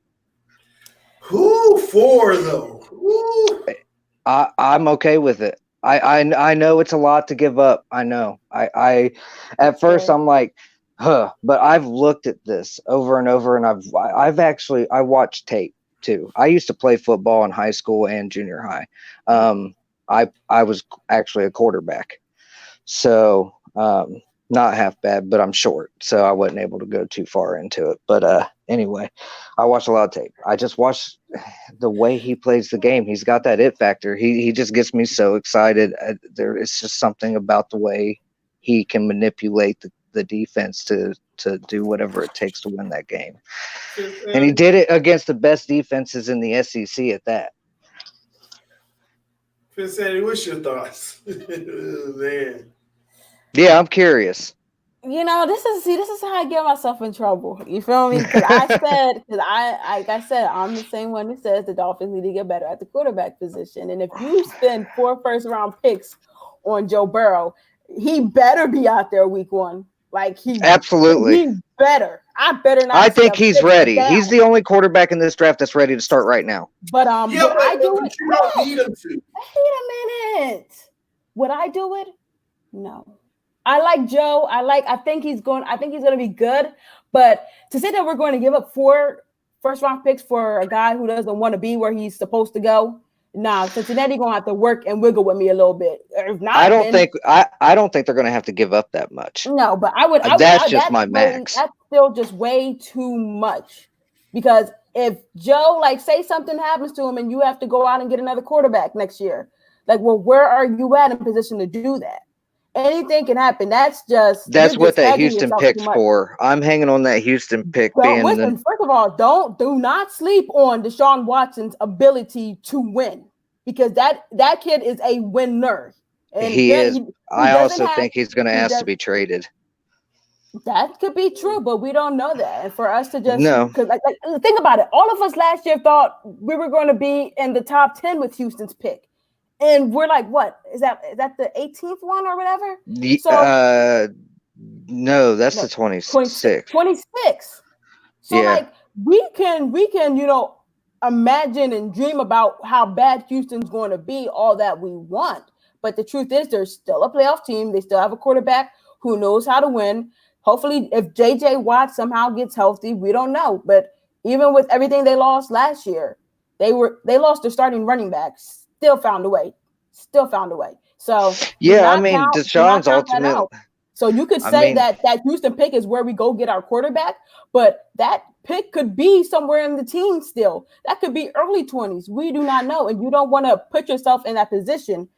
Who 4 though? Ooh. I'm okay with it. I know it's a lot to give up. I know. I at first I'm like, but I've looked at this over and over, and I watched tape too. I used to play football in high school and junior high. I was actually a quarterback, so not half bad, but I'm short, so I wasn't able to go too far into it. But anyway, I watched a lot of tape. I just watched the way he plays the game. He's got that it factor. He just gets me so excited. There is just something about the way he can manipulate the defense to do whatever it takes to win that game. And he did it against the best defenses in the SEC at that. Phinsanity, what's your thoughts? Man. Yeah, I'm curious. You know, this is how I get myself in trouble. You feel me? Because I said, I'm the same one that says the Dolphins need to get better at the quarterback position. And if you spend 4 first-round picks on Joe Burrow, he better be out there week 1. Like absolutely, he better. I better not. I think he's ready. He's the only quarterback in this draft that's ready to start right now. But would I do it? You don't need him to. Wait a minute. Would I do it? No. I like Joe. I think he's going to be good. But to say that we're going to give up 4 first-round picks for a guy who doesn't want to be where he's supposed to go, nah, Cincinnati gonna have to work and wiggle with me a little bit. If not, I don't think they're gonna have to give up that much. No, but I would. That's just my max. That's still just way too much. Because if Joe, like, say something happens to him and you have to go out and get another quarterback next year, like, well, where are you at in position to do that? Anything can happen. That's what that Houston pick's for. I'm hanging on that Houston pick. First of all, do not sleep on Deshaun Watson's ability to win, because that kid is a winner. And he is. I also think he's going to ask to be traded. That could be true, but we don't know that. And for us to just because think about it, all of us last year thought we were going to be in the top 10 with Houston's pick. And we're like, what is that the 18th one or whatever? No, that's the 26th. 26. So like we can, imagine and dream about how bad Houston's going to be, all that we want. But the truth is, they're still a playoff team. They still have a quarterback who knows how to win. Hopefully, if JJ Watt somehow gets healthy, we don't know. But even with everything they lost last year, they lost their starting running backs. Still found a way. So yeah, I mean, Deshaun's ultimate. So you could say that Houston pick is where we go get our quarterback, but that pick could be somewhere in the team still. That could be early 20s. We do not know. And you don't want to put yourself in that position.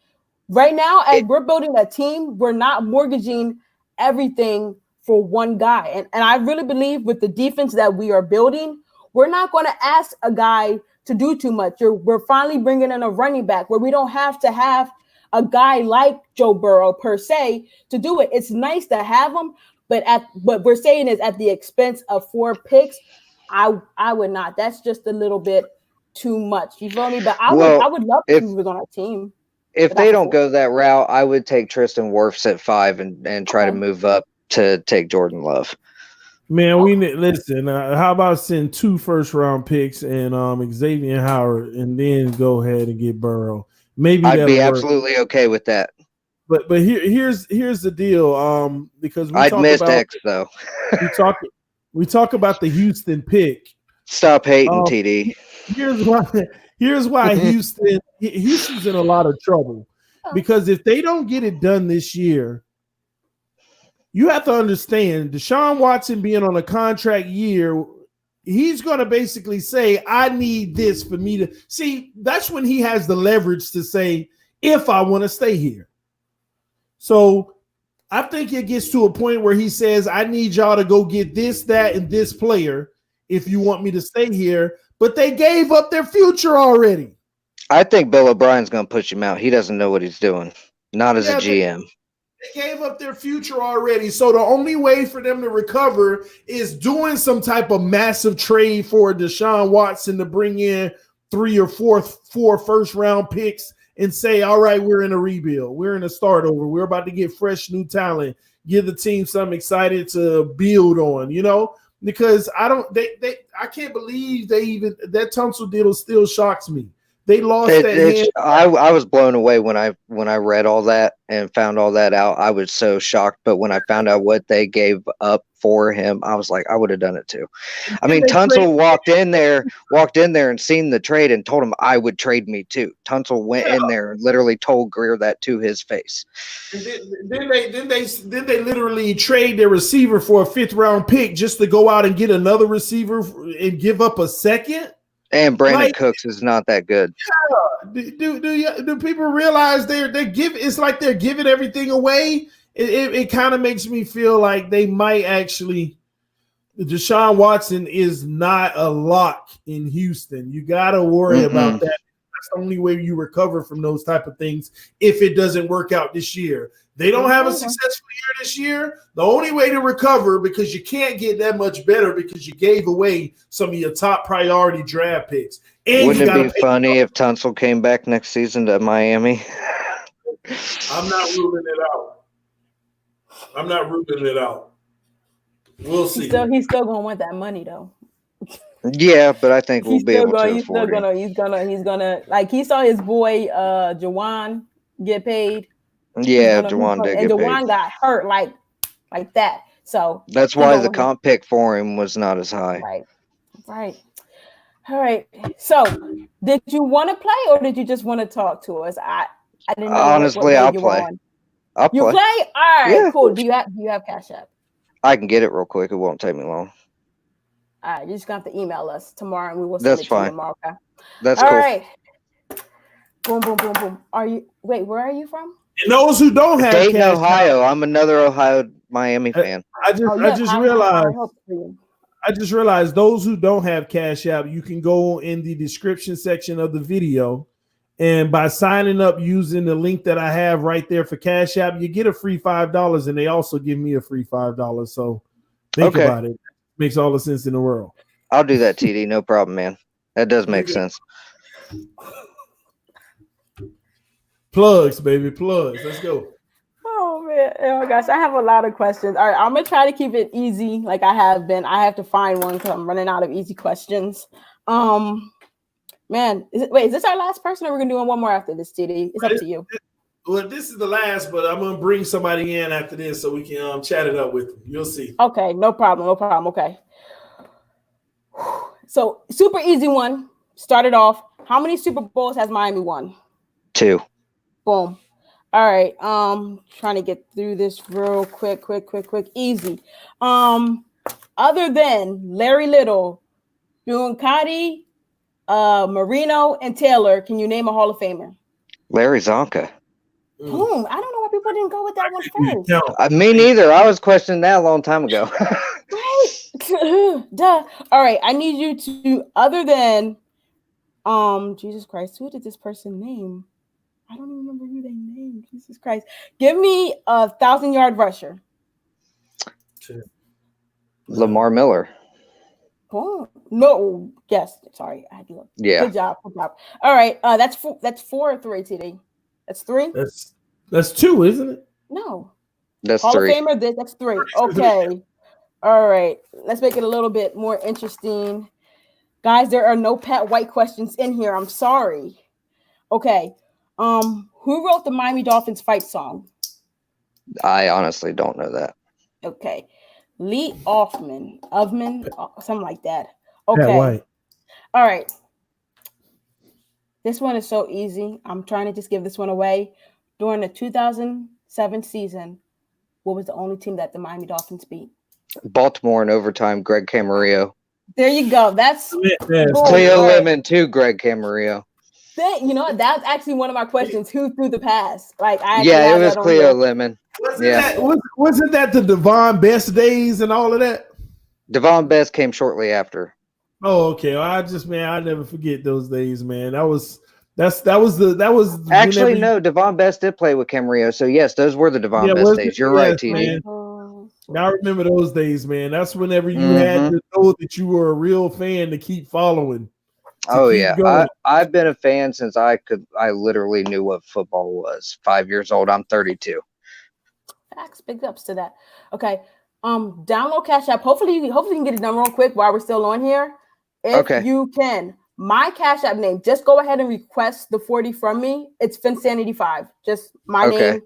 Right now, as we're building a team, we're not mortgaging everything for one guy. And I really believe with the defense that we are building, we're not going to ask a guy to do too much. We're finally bringing in a running back where we don't have to have a guy like Joe Burrow per se to do it. It's nice to have him, but what we're saying is at the expense of 4 picks, I would not. That's just a little bit too much. You feel me? But I would love to move on our team. If they don't go that route, I would take Tristan Wirfs at 5 and try to move up to take Jordan Love. Man, we listen. How about send 2 first-round picks and Xavier Howard, and then go ahead and get Burrow? Maybe I'd be absolutely okay with that. But here's the deal. Because I'd miss X though. we talk about the Houston pick. Stop hating, TD. Here's why Houston's in a lot of trouble, because if they don't get it done this year, you have to understand Deshaun Watson being on a contract year, he's going to basically say, I need this for me to see. That's when he has the leverage to say, if I want to stay here. So I think it gets to a point where he says, I need y'all to go get this, that, and this player if you want me to stay here. But they gave up their future already. I think Bill O'Brien's going to push him out. He doesn't know what he's doing. Not as a GM. They gave up their future already. So the only way for them to recover is doing some type of massive trade for Deshaun Watson to bring in 3 or 4 first-round picks and say, all right, we're in a rebuild. We're in a start over. We're about to get fresh new talent, give the team something excited to build on, because I can't believe that Tunsil deal still shocks me. They lost I was blown away when I read all that and found all that out. I was so shocked. But when I found out what they gave up for him, I was like, I would have done it too. I mean, Tunsil walked in there and seen the trade and told him I would trade me too. Tunsil went in there and literally told Greer that to his face. Then they literally trade their receiver for a 5th-round pick just to go out and get another receiver and give up a second. And Brandon Cooks is not that good. Yeah. Do people realize they're giving? It's like they're giving everything away. It kind of makes me feel like they might actually. Deshaun Watson is not a lock in Houston. You got to worry about that. That's the only way you recover from those type of things if it doesn't work out this year. They don't have a successful year this year. The only way to recover, because you can't get that much better because you gave away some of your top priority draft picks. And wouldn't it be funny if Tunsil came back next season to Miami? I'm not ruling it out. We'll see. He's still gonna want that money though. Yeah, but I think we'll be able to afford it. He's gonna like he saw his boy Jawan get paid. Yeah, Jawan did get paid. And Jawan got hurt like that. So that's why the comp pick for him was not as high. Right. All right. So did you want to play or did you just want to talk to us? I didn't know. Honestly, I'll play. You play? All right, yeah. Cool. Do you have Cash App? I can get it real quick. It won't take me long. All right, you're just gonna have to email us tomorrow and we will send it to you tomorrow. Okay? That's cool. All right. Boom, boom, boom, boom. Where are you from? And those who don't have Dayton, Ohio. I'm another Ohio Miami fan. I just realized those who don't have Cash App, you can go in the description section of the video, and by signing up using the link that I have right there for Cash App, you get a free $5, and they also give me a free $5. So think about it. Makes all the sense in the world. I'll do that, TD. No problem, man. That does make sense. Plugs, baby, plugs. Let's go. Oh man, oh my gosh, I have a lot of questions. All right, I'm gonna try to keep it easy, like I have been. I have to find one because I'm running out of easy questions. Man, is this our last person, or we're gonna do one more after this, TD? It's up to you. Well, this is the last, but I'm gonna bring somebody in after this so we can chat it up with them. You'll see. Okay, no problem. Okay. So super easy one. Started off. How many Super Bowls has Miami won? 2. Boom. All right. Trying to get through this real quick, easy. Other than Larry Little, Duncati, Marino, and Taylor, can you name a Hall of Famer? Larry Zonka. Boom. I don't know why people didn't go with that one first. Me neither. I was questioning that a long time ago. Right. Duh. All right. I need you to, other than Jesus Christ, who did this person name? I don't even remember who they named. Jesus Christ. Give me a 1,000-yard rusher. Lamar Miller. Oh, no. Yes. Sorry. I had to look. Yeah. Good job. All right. That's 4 or 3, TD. That's 3? That's 2, isn't it? No. That's Hall 3. of Famer, that's 3. Okay. All right. Let's make it a little bit more interesting. Guys, there are no Pat White questions in here. I'm sorry. Okay. Who wrote the Miami Dolphins fight song? I honestly don't know that. Okay. Lee Offman, something like that. Okay. Pat White. All right. This one is so easy. I'm trying to just give this one away. During the 2007 season, what was the only team that the Miami Dolphins beat? Baltimore in overtime, Greg Camarillo. There you go. That's Cleo Lemon too, Greg Camarillo. You know, that's actually one of my questions. Who threw the pass? Like, it was Cleo Lemon. Wasn't that the Devon Best days and all of that? Devon Best came shortly after. Oh, okay. I never forget those days, man. That was actually no. Devon Best did play with Camarillo, so yes, those were the Devon Best days. You're right, TD. Now I remember those days, man. That's whenever you had to know that you were a real fan to keep following. I've been a fan since I literally knew what football was. 5 years old. I'm 32. Facts, big ups to that. Okay. Download Cash App. Hopefully you can get it done real quick while we're still on here. If you can. My Cash App name, just go ahead and request the 40 from me. It's Phinsanity 5. Just my name.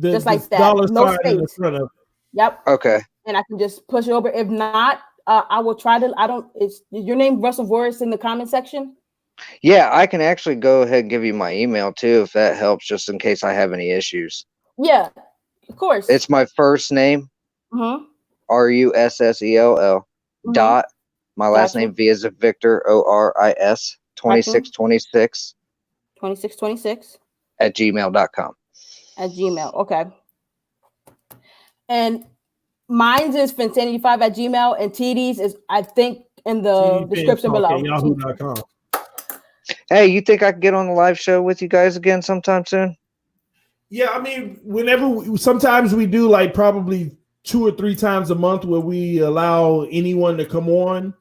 Just like that. No space. Yep. Okay. And I can just push it over. If not, I will try to. Is your name Russell Voris in the comment section? Yeah, I can actually go ahead and give you my email too, if that helps, just in case I have any issues. Yeah, of course. It's my first name, RUSSELL dot my last name V as in Victor ORIS 2626 at gmail.com. At Gmail, okay. And mine's is Phinsanity5 at Gmail, and TD's is, I think, in the description below. Yahoo.com. Hey, you think I could get on the live show with you guys again sometime soon? Yeah, I mean, sometimes we do like probably 2 or 3 times a month where we allow anyone to come on.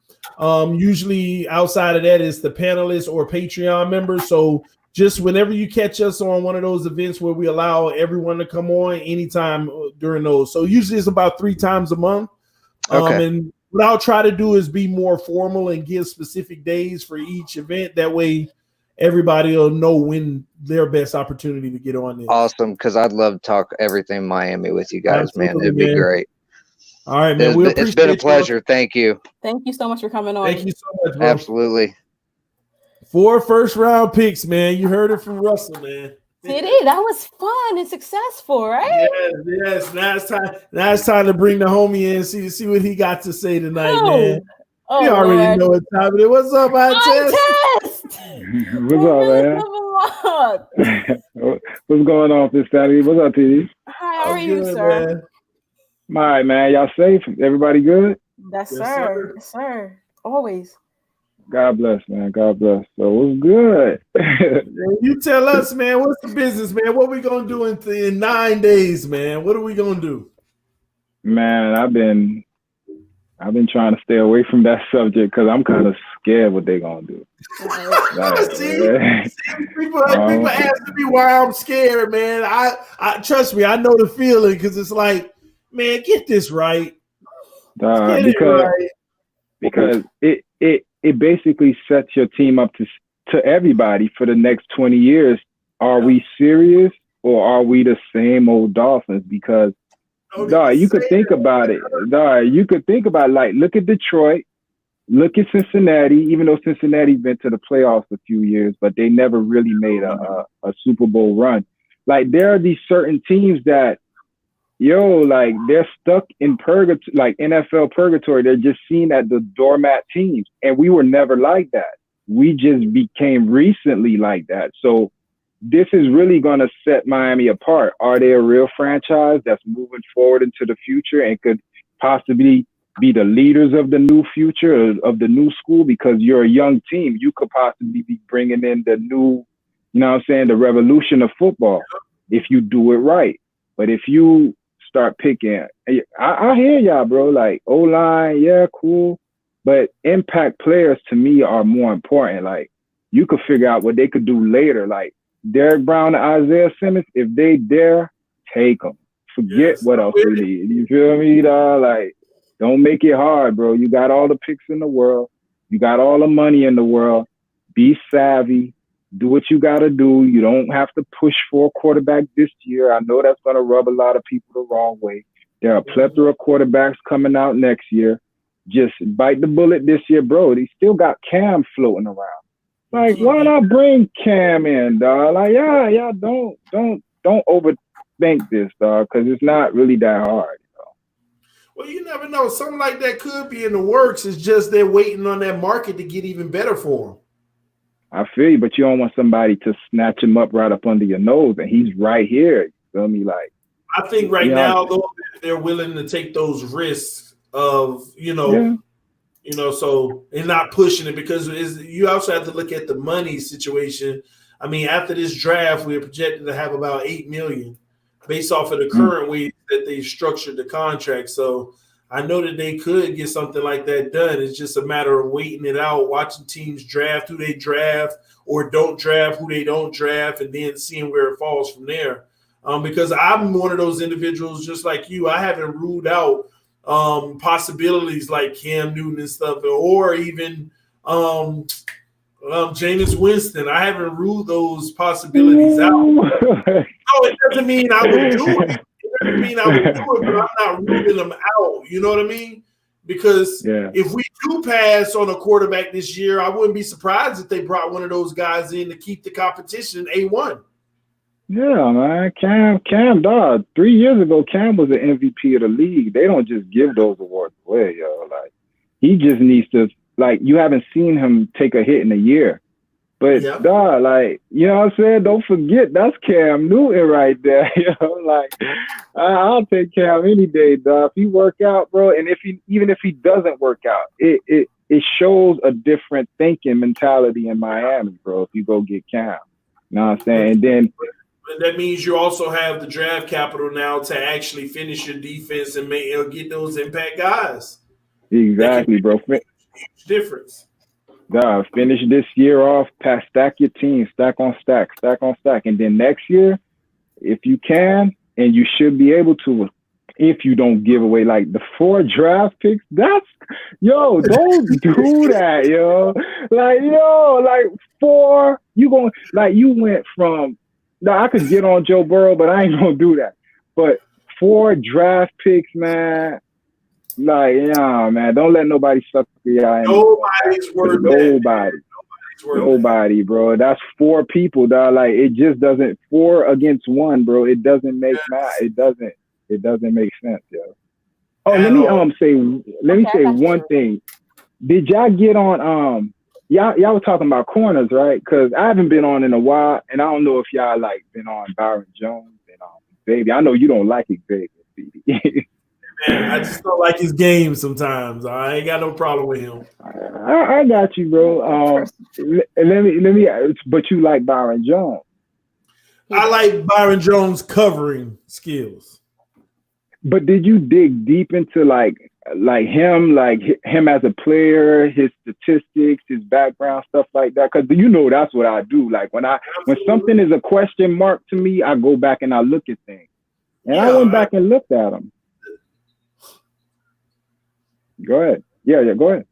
Usually outside of that is the panelists or Patreon members. So just whenever you catch us on one of those events where we allow everyone to come on anytime during those. So usually it's about 3 times a month. And what I'll try to do is be more formal and give specific days for each event. That way everybody will know when their best opportunity to get on this. Awesome, because I'd love to talk everything Miami with you guys, man. It'd be great. All right, man. It's been a pleasure. Thank you. Thank you so much for coming on. Thank you so much, bro. Absolutely. 4 first-round picks, man. You heard it from Russell, man. TD, that was fun and successful, right? Yes. Now it's time to bring the homie in and see what he got to say tonight, man. You already know what time it is. What's up, Test? What's up, man? What's going on this Saturday? What's up, TD? Hi, how are you, sir? Man. All right, man. Y'all safe? Everybody good? Yes, sir. Yes, sir. Always. God bless, man. God bless. So what's good? You tell us, man. What's the business, man? What we gonna do in 9 days, man? What are we gonna do? Man, I've been trying to stay away from that subject because I'm kind of scared what they're gonna do. People asking me why I'm scared, man. I trust me. I know the feeling because it's like, man, get this right. Because it basically sets your team up to everybody for the next 20 years. Are we serious or are we the same old Dolphins? Because you could think about it. You could think about it, like, look at Detroit, look at Cincinnati, even though Cincinnati been to the playoffs a few years, but they never really made a Super Bowl run. like there are these certain teams that, like they're stuck in purgatory, like NFL purgatory. They're just seen as the doormat teams. And we were never like that. We just became recently like that. So this is really going to set Miami apart. Are they a real franchise that's moving forward into the future and could possibly be the leaders of the new future, of the new school? Because you're a young team. You could possibly be bringing in the new, the revolution of football if you do it right. But if you start picking, I hear y'all, bro, like O-line, yeah, cool. But impact players to me are more important. Like you could figure out what they could do later. Like Derek Brown and Isaiah Simmons, if they dare, take them. Forget what else they need. You feel me, dog? Like, don't make it hard, bro. You got all the picks in the world. You got all the money in the world. Be savvy. Do what you got to do. You don't have to push for a quarterback this year. I know that's going to rub a lot of people the wrong way. There are a plethora of quarterbacks coming out next year. Just bite the bullet this year, bro. They still got Cam floating around. Like, why not bring Cam in, dog? Like, yeah, don't overthink this, dog, because it's not really that hard. Well, you never know. Something like that could be in the works. It's just they're waiting on that market to get even better for them. I feel you, but you don't want somebody to snatch him up right up under your nose, and he's right here. You feel me? Like, I think right now, though, they're willing to take those risks of, so and not pushing it, because you also have to look at the money situation. I mean, after this draft, we're projected to have about $8 million based off of the current way that they've structured the contract. So I know that they could get something like that done. It's just a matter of waiting it out, watching teams draft who they draft or don't draft who they don't draft, and then seeing where it falls from there. Because I'm one of those individuals just like you. I haven't ruled out possibilities like Cam Newton and stuff, or even Jameis Winston. I haven't ruled those possibilities out. No, it doesn't mean I would do it. It doesn't mean I would do it, but I'm not ruling them out. You know what I mean? Because if we do pass on a quarterback this year, I wouldn't be surprised if they brought one of those guys in to keep the competition A1. Yeah, man. Cam, dog. 3 years ago, Cam was the MVP of the league. They don't just give those awards away, yo. Like, he just needs to, like, you haven't seen him take a hit in a year. But, dog, like, you know what I'm saying? Don't forget, that's Cam Newton right there, Like, I'll take Cam any day, dog. If he work out, bro, and even if he doesn't work out, it shows a different thinking mentality in Miami, bro, if you go get Cam. You know what I'm saying? And then that means you also have the draft capital now to actually finish your defense and get those impact guys. Exactly, bro. Huge difference. Finish this year off, stack your team, stack on stack. And then next year, if you can, and you should be able to, if you don't give away like the 4 draft picks, don't do that, yo. Like 4, you went from, now I could get on Joe Burrow, but I ain't gonna do that. But 4 draft picks, man. Like, man, don't let nobody suck the eye. Nobody's worth that. Nobody, bro. That's 4 people, dog. Like, it just doesn't, 4 against 1, bro. It doesn't make it doesn't make sense, yo. Oh, let me say one thing. Did y'all get on y'all were talking about corners, right? Because I haven't been on in a while, and I don't know if y'all like been on Byron Jones and Xavier. I know you don't like Xavier, CD. Man, I just don't like his game sometimes. I ain't got no problem with him. I got you, bro. Let me. But you like Byron Jones? I like Byron Jones' covering skills. But did you dig deep into like him as a player, his statistics, his background, stuff like that? Because that's what I do. Like when something is a question mark to me, I go back and I look at things. And I went back and looked at them. Go ahead. Yeah, go ahead.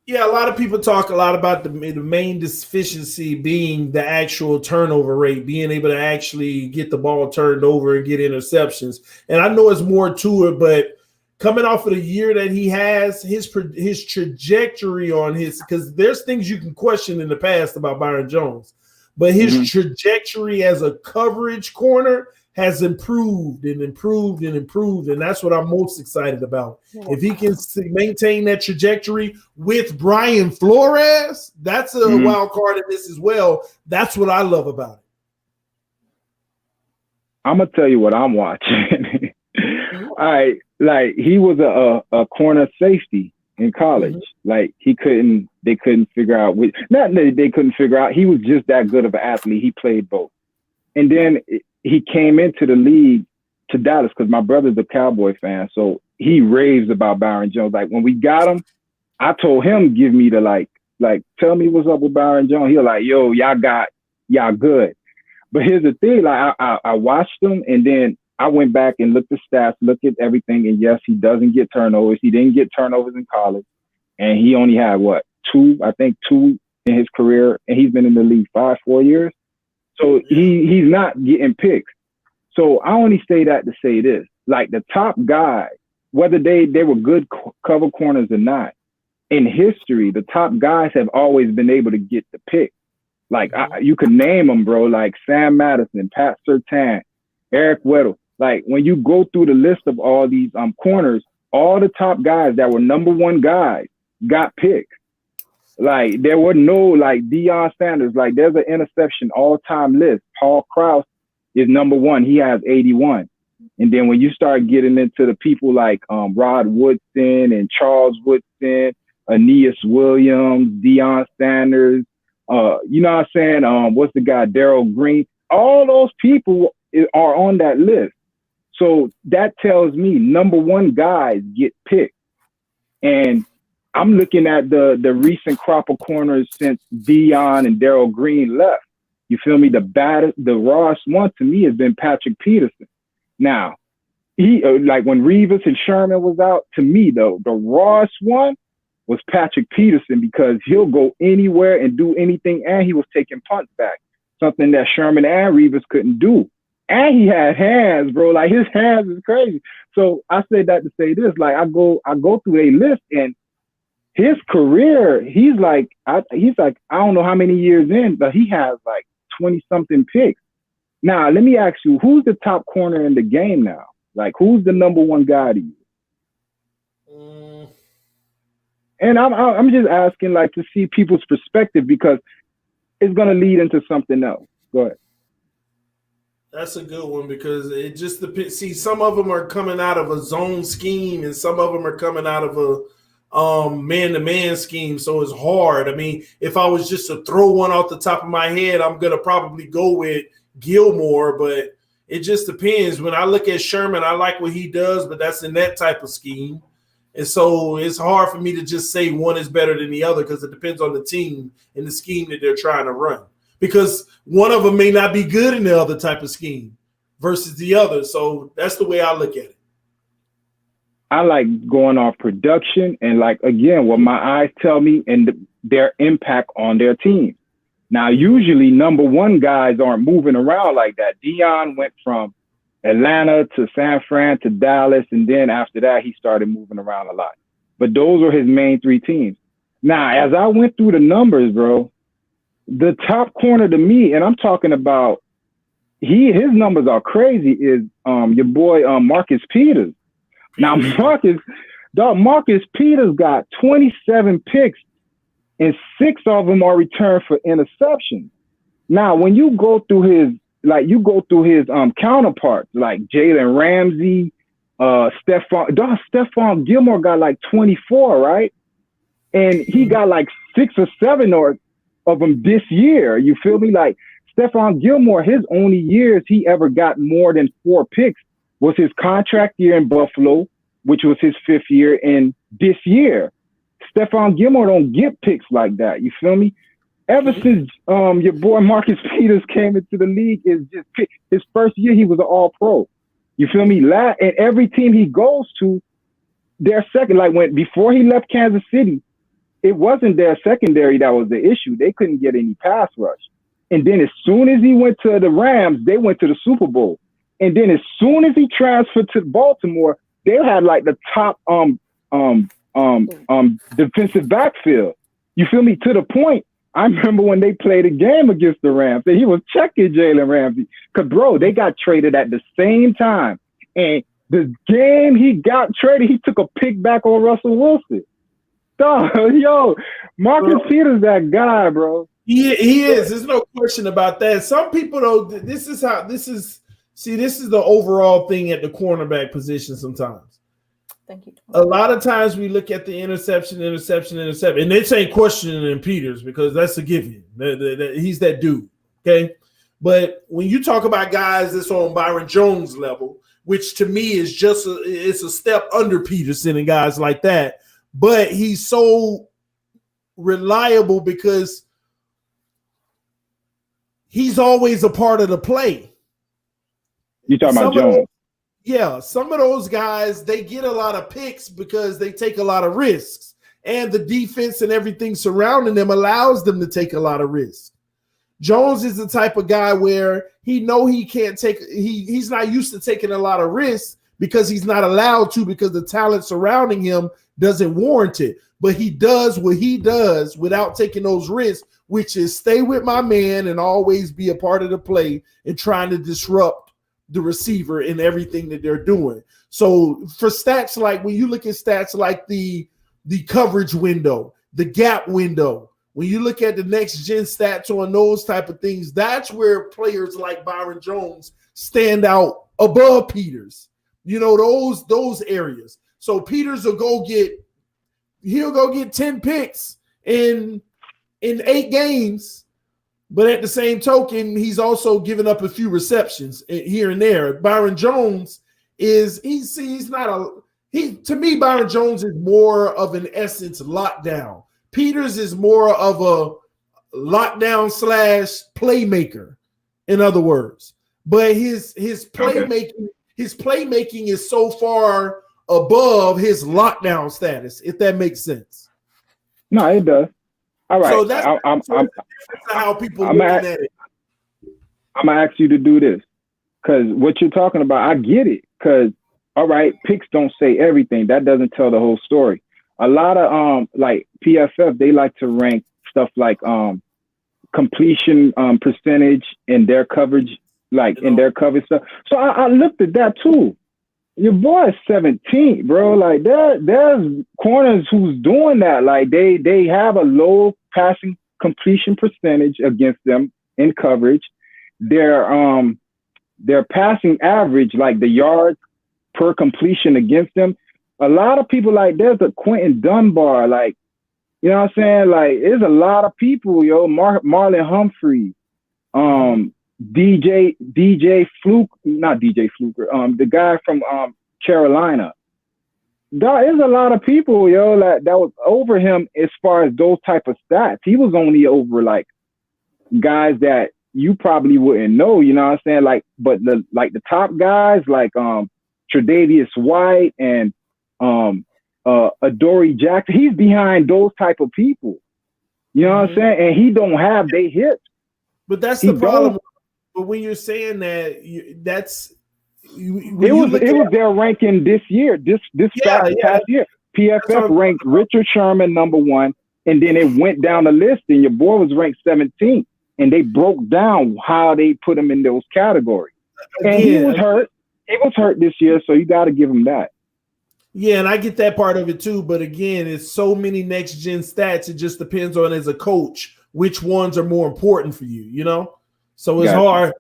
Yeah, a lot of people talk a lot about the main deficiency being the actual turnover rate, being able to actually get the ball turned over and get interceptions. And I know it's more to it, but coming off of the year that he has, his trajectory on because there's things you can question in the past about Byron Jones. but his trajectory as a coverage corner has improved and improved and improved, and that's what I'm most excited about. If he can maintain that trajectory with Brian Flores, that's a wild card in this as well. That's what I love about it. I'm gonna tell you what I'm watching. All right, like he was a corner safety in college. Like they couldn't figure out which. Not that they couldn't figure out. He was just that good of an athlete. He played both, and then he came into the league to Dallas because my brother's a Cowboy fan, so he raves about Byron Jones. Like when we got him, I told him give me the like tell me what's up with Byron Jones. He was like, yo, y'all good. But here's the thing, like I watched him and then I went back and looked at stats, looked at everything, and yes, he doesn't get turnovers. He didn't get turnovers in college, and he only had two in his career, and he's been in the league 4 years. So he's not getting picks. So I only say that to say this: like the top guys, whether they were good cover corners or not, in history, the top guys have always been able to get the pick. Like you could name them, bro. Like Sam Madison, Pat Surtain, Eric Weddle. Like when you go through the list of all these corners, all the top guys that were number one guys got picked. Like there were no like Deion Sanders. Like there's an interception all-time list. Paul Krause is number one. He has 81. And then when you start getting into the people like Rod Woodson and Charles Woodson, Aeneas Williams, Deion Sanders, you know what I'm saying? What's the guy? Darryl Green. All those people are on that list. So that tells me number one guys get picked. And I'm looking at the recent crop of corners since Deion and Darryl Green left. You feel me? The rawest one to me has been Patrick Peterson. Now, he like when Revis and Sherman was out, to me though, the rawest one was Patrick Peterson because he'll go anywhere and do anything, and he was taking punts back, something that Sherman and Revis couldn't do. And he had hands, bro. Like his hands is crazy. So I say that to say this: like I go through a list, and his career, he's like I don't know how many years in, but he has like 20-something picks. Now let me ask you, who's the top corner in the game now? Like who's the number one guy to you? And I'm just asking like to see people's perspective because it's gonna lead into something else. Go ahead. That's a good one because it just depends. See, some of them are coming out of a zone scheme and some of them are coming out of a man-to-man scheme, so it's hard. I mean, if I was just to throw one off the top of my head, I'm going to probably go with Gilmore, but it just depends. When I look at Sherman, I like what he does, but that's in that type of scheme. And so it's hard for me to just say one is better than the other because it depends on the team and the scheme that they're trying to run. Because one of them may not be good in the other type of scheme versus the other. So that's the way I look at it. I like going off production and like, again, what my eyes tell me and their impact on their team. Now, usually number one guys aren't moving around like that. Deion went from Atlanta to San Fran to Dallas. And then after that, he started moving around a lot. But those were his main three teams. Now, as I went through the numbers, bro, the top corner to me, and I'm talking about his numbers are crazy, is your boy Marcus Peters. Now Marcus Peters got 27 picks and 6 of them are returned for interceptions. Now when you go through his counterparts like Jalen Ramsey, Stephon Gilmore got like 24, right? And he got like 6 or 7 of them this year. You feel me? Like Stephon Gilmore, his only years he ever got more than 4 picks was his contract year in Buffalo, which was his 5th year, and this year. Stephon Gilmore don't get picks like that. You feel me? Ever since your boy Marcus Peters came into the league, is just his first year he was an All-Pro. You feel me? And every team he goes to, their second, like before he left Kansas City, it wasn't their secondary that was the issue. They couldn't get any pass rush. And then as soon as he went to the Rams, they went to the Super Bowl. And then as soon as he transferred to Baltimore, they had like the top defensive backfield. You feel me? To the point I remember when they played a game against the Rams, and he was checking Jalen Ramsey. Because, bro, they got traded at the same time. And the game he got traded, he took a pick back on Russell Wilson. Yo, Marcus Peters, that guy, bro. He is. There's no question about that. Some people, though, this is the overall thing at the cornerback position sometimes. Thank you. A lot of times we look at the interception, and this ain't questioning Peters because that's a given. He's that dude, okay? But when you talk about guys that's on Byron Jones level, which to me is it's a step under Peterson and guys like that, but he's so reliable because he's always a part of the play. You talking about Jones? Yeah, some of those guys, they get a lot of picks because they take a lot of risks, and the defense and everything surrounding them allows them to take a lot of risks. Jones is the type of guy where he can't take he's not used to taking a lot of risks because he's not allowed to because the talent surrounding him doesn't warrant it. But he does what he does without taking those risks, which is stay with my man and always be a part of the play and trying to disrupt the receiver in everything that they're doing. So for stats like when you look at stats like the coverage window, the gap window, when you look at the next gen stats on those type of things, that's where players like Byron Jones stand out above Peters. You know, those areas. So Peters will go get 10 picks in 8 games. But at the same token, he's also given up a few receptions here and there. Byron Jones to me, Byron Jones is more of an essence lockdown. Peters is more of a lockdown / playmaker, in other words. But his playmaking is so far above his lockdown status, if that makes sense. No, it does. All right. So that's how people looking at it. I'm gonna ask you to do this because what you're talking about, I get it. Because all right, picks don't say everything. That doesn't tell the whole story. A lot of like PFF, they like to rank stuff like completion percentage in their coverage, in their coverage stuff. So I looked at that too. Your boy is 17, bro. Like there's corners who's doing that. Like they have a low passing completion percentage against them in coverage. Their passing average, like the yards per completion against them. A lot of people, like there's a Quentin Dunbar, like, you know what I'm saying? Like there's a lot of people, yo, Marlon Humphrey, DJ Fluke, not DJ Fluker, the guy from Carolina. There is a lot of people, yo, that was over him as far as those type of stats. He was only over like guys that you probably wouldn't know, you know what I'm saying? Like, but the top guys like Tre'Davious White and Adoree Jackson, he's behind those type of people. You know what I'm saying? And he don't have they hits. But that's the problem. But when you're saying that, it was their ranking this year, past year. PFF ranked Richard Sherman number 1, and then it went down the list, and your boy was ranked 17th, and they broke down how they put him in those categories. And he was hurt. He was hurt this year, so you got to give him that. Yeah, and I get that part of it too. But again, it's so many next gen stats. It just depends on, as a coach, which ones are more important for you, you know? So it's hard.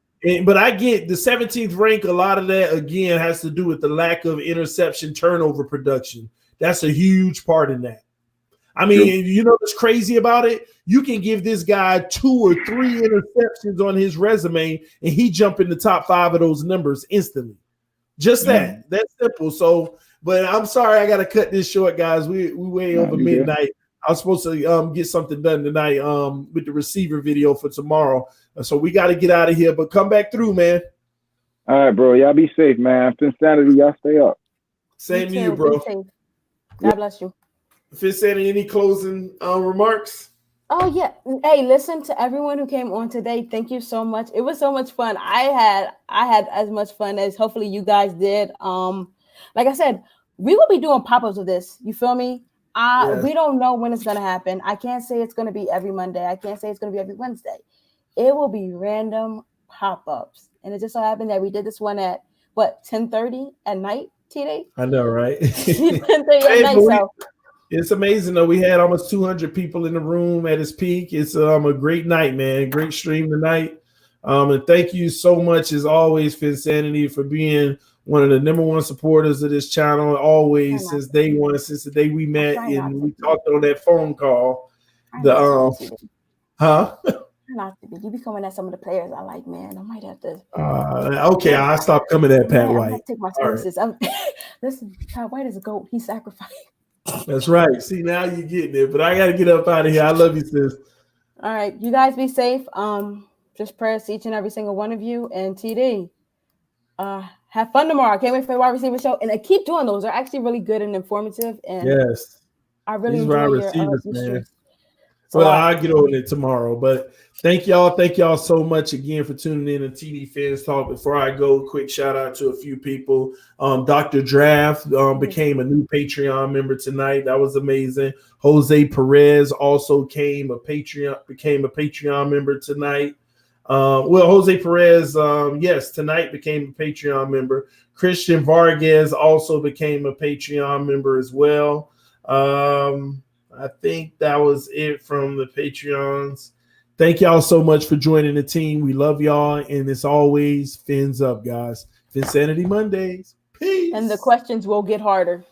But I get the 17th rank. A lot of that, again, has to do with the lack of interception turnover production. That's a huge part in that. I mean, you know what's crazy about it? You can give this guy 2 or 3 interceptions on his resume, and he jump in the top 5 of those numbers instantly. Just that. That's simple. So, but I'm sorry, I got to cut this short, guys. We way over midnight. I was supposed to get something done tonight with the receiver video for tomorrow. So we got to get out of here, but come back through, man. All right, bro. Y'all be safe, man. Phinsanity, y'all stay up. Same to you, bro. God bless you. Phinsanity, any closing remarks? Oh, yeah. Hey, listen to everyone who came on today. Thank you so much. It was so much fun. I had as much fun as hopefully you guys did. Like I said, we will be doing pop-ups of this. You feel me? We don't know when it's going to happen. I can't say it's going to be every Monday. I can't say it's going to be every Wednesday. It will be random pop-ups. And it just so happened that we did this one at, 10:30 at night, TD? I know, right? 10:30 at night, so. It's amazing, though. We had almost 200 people in the room at its peak. It's a great night, man. Great stream tonight. And thank you so much, as always, Phinsanity, for being one of the #1 supporters of this channel, always, since day one, since the day we met and we talked on that phone call. Not to be. You be coming at some of the players I like, man. I might have to. Okay, I'll stop coming at Pat White. I take my chances. Right. Listen, Pat White is a GOAT. He sacrificed. That's right. See, now you're getting it, but I got to get up out of here. I love you, sis. All right, you guys be safe. Just prayers to each and every single one of you. And TD, have fun tomorrow. I can't wait for the wide receiver show. And I keep doing those. They're actually really good and informative. And yes, I really enjoy your man. Well, I'll get on it tomorrow. But thank y'all so much again for tuning in to TD Finstock. Before I go, quick shout out to a few people. Dr. Draft became a new Patreon member tonight. That was amazing. Jose Perez also became a Patreon member tonight. Jose Perez, yes, tonight became a Patreon member. Christian Vargas also became a Patreon member as well. I think that was it from the Patreons. Thank y'all so much for joining the team. We love y'all. And as always, fins up, guys. Phinsanity Mondays. Peace. And the questions will get harder.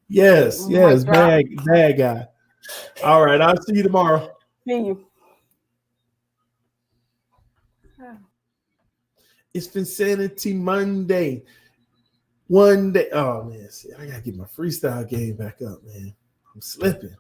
Yes. Bad guy. All right. I'll see you tomorrow. See you. It's Phinsanity Monday. One day. Oh, man. See, I got to get my freestyle game back up, man. I'm slipping.